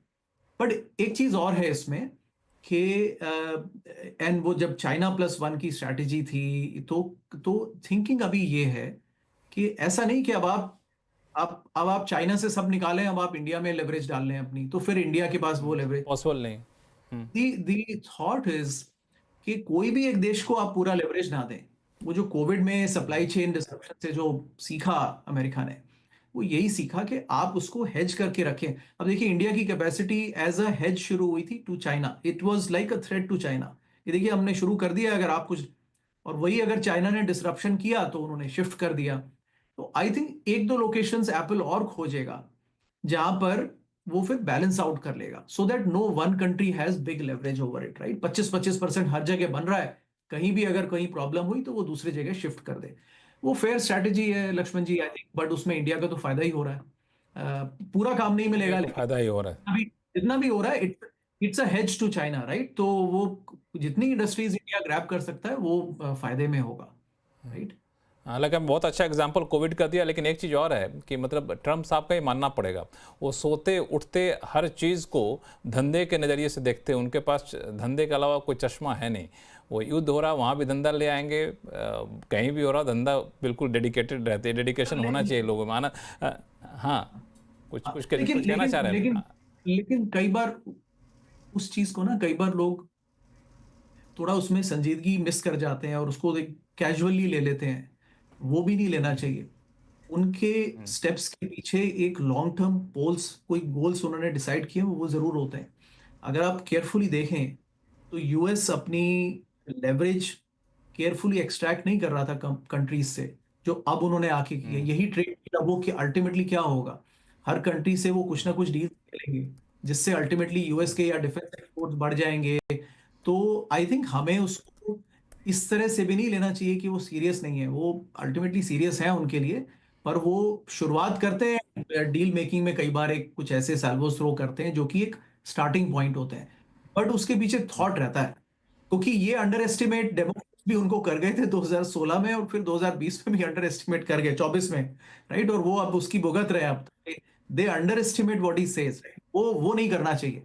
बट एक चीज और है इसमें कि एंड वो जब चाइना +1 की स्ट्रैटेजी थी, तो थिंकिंग अभी ये है कि ऐसा नहीं कि अब आप चाइना से सब निकालें, अब आप इंडिया में लेवरेज डाल लें अपनी, तो फिर इंडिया के पास वो लेवरेज पॉसिबल नहीं। दी थॉट इज कि कोई भी एक देश को आप पूरा लेवरेज ना दें, वो जो कोविड में सप्लाई चेन डिस्रप्शन से जो सीखा अमेरिका ने, वो यही सीखा कि आप उसको हेज करके रखें। अब देखिए इंडिया की कैपेसिटी एज अ हेज शुरू हुई थी to China, it was like a threat to China. ये देखिए हमने शुरू कर दिया, अगर आप कुछ, और वही अगर चाइना ने डिसरप्शन किया तो उन्होंने शिफ्ट कर दिया। तो आई थिंक एक दो लोकेशंस एप्पल और खोजेगा जहां पर वो फिर बैलेंस आउट कर लेगा, so that no one country has big leverage over it, right. 25-25% हर जगह बन रहा है, कहीं भी अगर कहीं प्रॉब्लम हुई तो वो दूसरी जगह शिफ्ट कर दे। वो फेयर स्ट्रैटेजी है लक्ष्मण जी, आई थिंक, बट उसमें इंडिया का तो फायदा ही हो रहा है। पूरा काम नहीं ये मिलेगा, तो लेकिन फायदा ही हो रहा है। अभी जितना भी हो रहा है it's a hedge to China, right. तो वो जितनी इंडस्ट्रीज इंडिया ग्रैब कर सकता है वो फायदे में होगा, राइट। हालांकि बहुत अच्छा एग्जांपल कोविड का दिया, लेकिन एक चीज़ और है कि मतलब ट्रम्प साहब का ही मानना पड़ेगा, वो सोते उठते हर चीज़ को धंधे के नज़रिए से देखते हैं। उनके पास धंधे के अलावा कोई चश्मा है नहीं। वो युद्ध हो रहा वहाँ भी धंधा ले आएंगे, कहीं भी हो रहा धंधा, बिल्कुल डेडिकेटेड रहते हैं। डेडिकेशन होना चाहिए लोगों में, माना। हाँ, कुछ कुछ लेकिन कुछ कहना चाह लेकिन रहे लेकिन हैं। लेकिन कई बार उस चीज को ना, कई बार लोग थोड़ा उसमें संजीदगी मिस कर जाते हैं और उसको कैजुअली ले लेते हैं। वो भी नहीं लेना चाहिए। उनके स्टेप्स के पीछे एक लॉन्ग टर्म पोल्स, कोई गोल्स उन्होंने डिसाइड किए, वो जरूर होते हैं। अगर आप केयरफुली देखें तो यूएस अपनी लेवरेज केयरफुली एक्सट्रैक्ट नहीं कर रहा था कंट्रीज से, जो अब उन्होंने आके किया। यही ट्रेड वो कि अल्टीमेटली क्या होगा, हर कंट्री से वो कुछ ना कुछ डील करेंगे, जिससे अल्टीमेटली यूएस के या डिफेंस एक्सपोर्ट्स बढ़ जाएंगे। तो आई थिंक हमें उसको इस तरह से भी नहीं लेना चाहिए कि वो सीरियस नहीं है, वो अल्टीमेटली सीरियस है उनके लिए। पर वो शुरुआत करते हैं डील मेकिंग में, कई बार एक कुछ ऐसे सैल्वोस थ्रो करते हैं जो कि एक स्टार्टिंग पॉइंट होते हैं, बट उसके पीछे थॉट रहता है। क्योंकि ये अंडर एस्टिमेट डेमोक्रेट्स भी उनको कर गए थे 2016 में, और फिर 2020 में भी अंडर एस्टिमेट कर गए, 24 में, राइट। और वो अब उसकी भुगत रहे हैं। अब they underestimate what he says, वो नहीं करना चाहिए।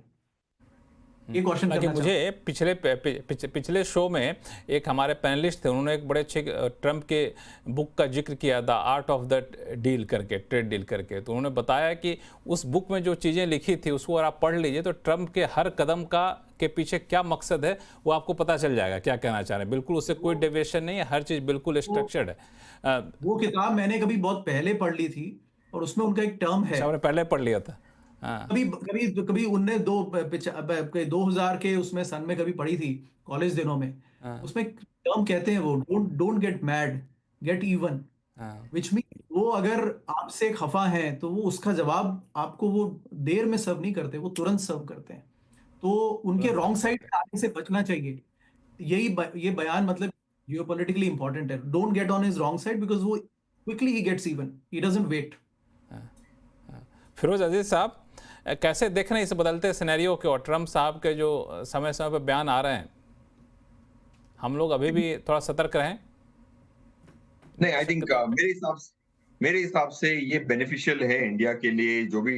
ये क्वेश्चन हालांकि करना मुझे चाहता पिछले शो में एक हमारे पैनलिस्ट थे, उन्होंने एक बड़े अच्छे ट्रम्प के बुक का जिक्र किया, the art of the deal करके, ट्रेड डील करके। तो उन्होंने बताया कि उस बुक में जो चीज़ें लिखी थी उसको अगर आप पढ़ लीजिए तो ट्रम्प के हर कदम का के पीछे क्या मकसद है वो आपको पता चल जाएगा, क्या कहना चाह रहे हैं। बिल्कुल उससे कोई डेविएशन नहीं है, हर चीज़ बिल्कुल हूं। स्ट्रक्चर्ड है। वो किताब मैंने कभी बहुत पहले पढ़ ली थी, और उसमें उनका एक टर्म है, अच्छा, आपने पहले पढ़ लिया था। हाँ। कभी कभी कभी उनने 2000 के उसमें सन में कभी पढ़ी थी कॉलेज दिनों में। हाँ। उसमें टर्म कहते हैं वो, don't don't get mad, get even. हाँ। विच मीन वो अगर आपसे खफा हैं तो वो उसका जवाब आपको वो देर में सर्व नहीं करते, वो तुरंत सर्व करते हैं। तो उनके तुरंत रॉन्ग सर्व साइड करते हैं। आने से बचना चाहिए। ये बयान मतलब जियोपॉलिटिकली इंपॉर्टेंट है, don't get on his wrong side, because वो क्विकली ही gets even, he doesn't wait. Firoz Aziz sahab, कैसे देख रहे हैं इस बदलते सिनेरियो को और ट्रम्प साहब के जो समय समय पर बयान आ रहे हैं? हम लोग अभी भी थोड़ा सतर्क रहें? नहीं, आई दर्शक के थिंक तौर पे। मेरे हिसाब से ये बेनिफिशियल है इंडिया के लिए। जो भी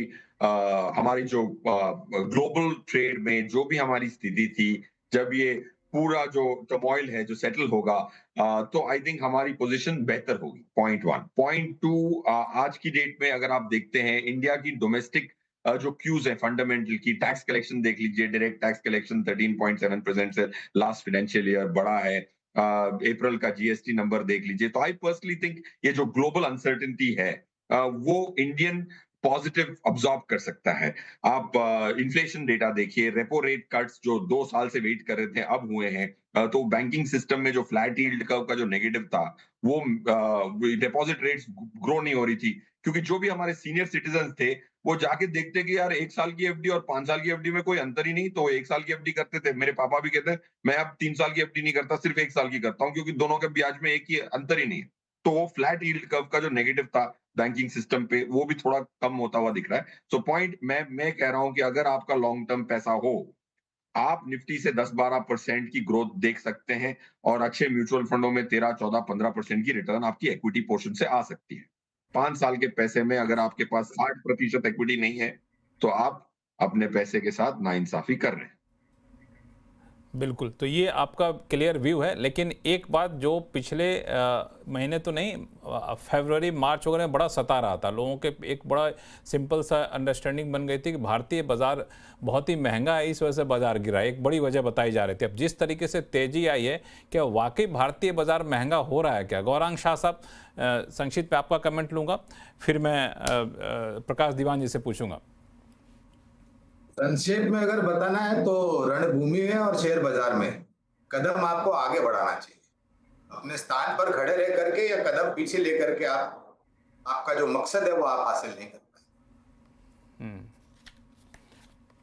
हमारी जो ग्लोबल ट्रेड में जो भी हमारी स्थिति थी, जब ये पूरा जो टर्मोइल है जो सेटल होगा, तो आई थिंक हमारी पोजीशन बेहतर होगी। Point one. पॉइंट टू, आज की डेट में अगर आप देखते हैं इंडिया की डोमेस्टिक जो क्यूज है फंडामेंटल की, टैक्स कलेक्शन देख लीजिए, डायरेक्ट टैक्स कलेक्शन 13.7% से लास्ट फाइनेंशियल ईयर बढ़ा है। अप्रैल का जीएसटी नंबर देख लीजिए। तो आई पर्सनली थिंक ये जो ग्लोबल अनसर्टेनिटी है, वो इंडियन पॉजिटिव ऑब्जॉर्व कर सकता है। आप इन्फ्लेशन डेटा देखिए, रेपो रेट कट्स जो 2 साल से वेट कर रहे थे अब हुए हैं। तो बैंकिंग सिस्टम में जो फ्लैट यील्ड कर्व का जो नेगेटिव था, वो डिपॉजिट रेट्स ग्रो नहीं हो रही थी, क्योंकि जो भी हमारे सीनियर सिटीजन थे वो जाके देखते कि यार 1 साल की एफडी और 5 साल की एफडी में कोई अंतर ही नहीं, तो 1 साल की एफडी करते थे। मेरे पापा भी कहते हैं मैं अब 3 साल की एफडी नहीं करता, सिर्फ 1 साल की करता हूँ, क्योंकि दोनों के ब्याज में एक ही अंतर ही नहीं है। तो वो फ्लैट यील्ड कर्व का जो नेगेटिव था बैंकिंग सिस्टम पे, वो भी थोड़ा कम होता हुआ दिख रहा है। सो पॉइंट मैं कह रहा हूं कि अगर आपका लॉन्ग टर्म पैसा हो, आप निफ्टी से 10-12% की ग्रोथ देख सकते हैं, और अच्छे म्यूचुअल फंडों में 13-14-15% की रिटर्न आपकी इक्विटी पोर्शन से आ सकती है। 5 साल के पैसे में अगर आपके पास 60% इक्विटी नहीं है, तो आप अपने पैसे के साथ नाइंसाफी कर रहे हैं। बिल्कुल, तो ये आपका क्लियर व्यू है। लेकिन एक बात जो पिछले महीने तो नहीं, फरवरी मार्च वगैरह में बड़ा सता रहा था लोगों के, एक बड़ा सिंपल सा अंडरस्टैंडिंग बन गई थी कि भारतीय बाजार बहुत ही महंगा है, इस वजह से बाजार गिरा है। एक बड़ी वजह बताई जा रही थी। अब जिस तरीके से तेजी आई है, क्या वाकई भारतीय बाजार महंगा हो रहा है क्या? गौरांग शाह साहब, संक्षिप्त में आपका कमेंट लूँगा, फिर मैं प्रकाश दीवान जी से पूछूंगा। संक्षेप में अगर बताना है तो रणभूमि में और शेयर बाजार में कदम आपको आगे बढ़ाना चाहिए। अपने स्थान पर खड़े रह करके या कदम पीछे लेकर के आपका जो मकसद है वो आप हासिल नहीं कर पाए।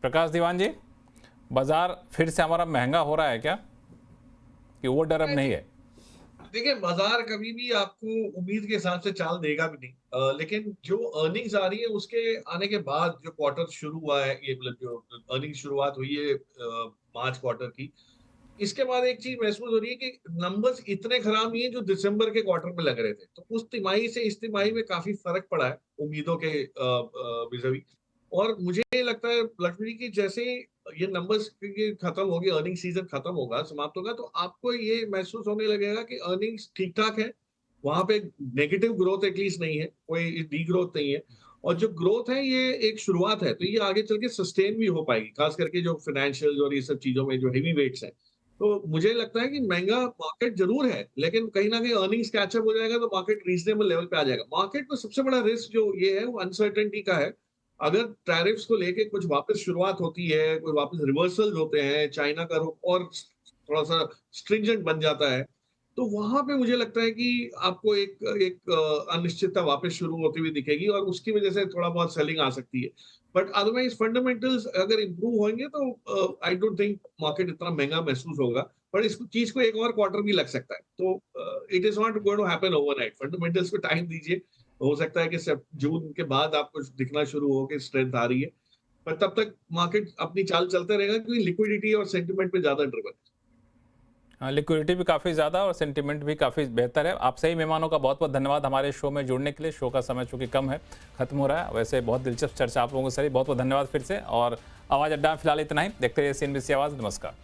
प्रकाश दीवान जी, बाजार फिर से हमारा महंगा हो रहा है क्या, कि वो डर अब नहीं है? देखिए, बाजार कभी भी आपको उम्मीद के हिसाब से चाल देगा भी नहीं, लेकिन जो अर्निंग्स आ रही है उसके आने के बाद जो क्वार्टर शुरू हुआ है, ये मतलब जो अर्निंग शुरुआत हुई है मार्च क्वार्टर की, इसके बाद एक चीज महसूस हो रही है कि नंबर्स इतने खराब नहीं है जो दिसंबर के क्वार्टर में लग रहे थे। तो उस तिमाही से इस तिमाही में काफी फर्क पड़ा है उम्मीदों के विज़ावी। और मुझे लगता है लक्ष्मी जी की जैसे ये नंबर्स खत्म होगी, अर्निंग सीजन खत्म होगा, समाप्त होगा, तो आपको ये महसूस होने लगेगा कि अर्निंग्स ठीक ठाक है, वहां पे नेगेटिव ग्रोथ एटलीस्ट नहीं है, कोई डी ग्रोथ नहीं है। और जो ग्रोथ है ये एक शुरुआत है, तो ये आगे चल के सस्टेन भी हो पाएगी, खास करके जो फाइनेंशियल और ये सब चीजों में जो हेवी वेट्स है। तो मुझे लगता है कि महंगा मार्केट जरूर है, लेकिन कहीं ना कहीं अर्निंग्स कैचअप हो जाएगा तो मार्केट रीजनेबल लेवल पे आ जाएगा। मार्केट में सबसे बड़ा रिस्क जो ये है वो अनसर्टेनिटी का है। अगर टैरिफ्स को लेके कुछ वापस शुरुआत होती है, कोई वापस रिवर्सल्स होते हैं, चाइना का रुख और थोड़ा सा स्ट्रिंजेंट बन जाता है, तो वहां पे मुझे लगता है कि आपको एक एक अनिश्चितता वापस शुरू होती हुई दिखेगी और उसकी वजह से थोड़ा बहुत सेलिंग आ सकती है। बट अदरवाइज फंडामेंटल्स अगर इंप्रूव होंगे तो आई डोंट थिंक मार्केट इतना महंगा महसूस होगा। पर इस चीज को एक और क्वार्टर भी लग सकता है, तो it is not going to happen overnight. Fundamentals को टाइम दीजिए, हो सकता है कि जून के बाद आपको दिखना शुरू हो कि स्ट्रेंथ आ रही है, पर तब तक मार्केट अपनी चाल चलते रहेगा क्योंकि लिक्विडिटी और सेंटिमेंट पे ज्यादा ड्रिवन है। हाँ, लिक्विडिटी भी काफ़ी ज़्यादा और सेंटिमेंट भी काफ़ी बेहतर है। आप सही मेहमानों का बहुत बहुत धन्यवाद हमारे शो में जुड़ने के लिए। शो का समय चूँकि कम है, खत्म हो रहा है। वैसे बहुत दिलचस्प चर्चा आप लोगों से रही, बहुत बहुत धन्यवाद फिर से। और आवाज़ अड्डा फिलहाल इतना ही। देखते रहिए CNBC आवाज़। नमस्कार।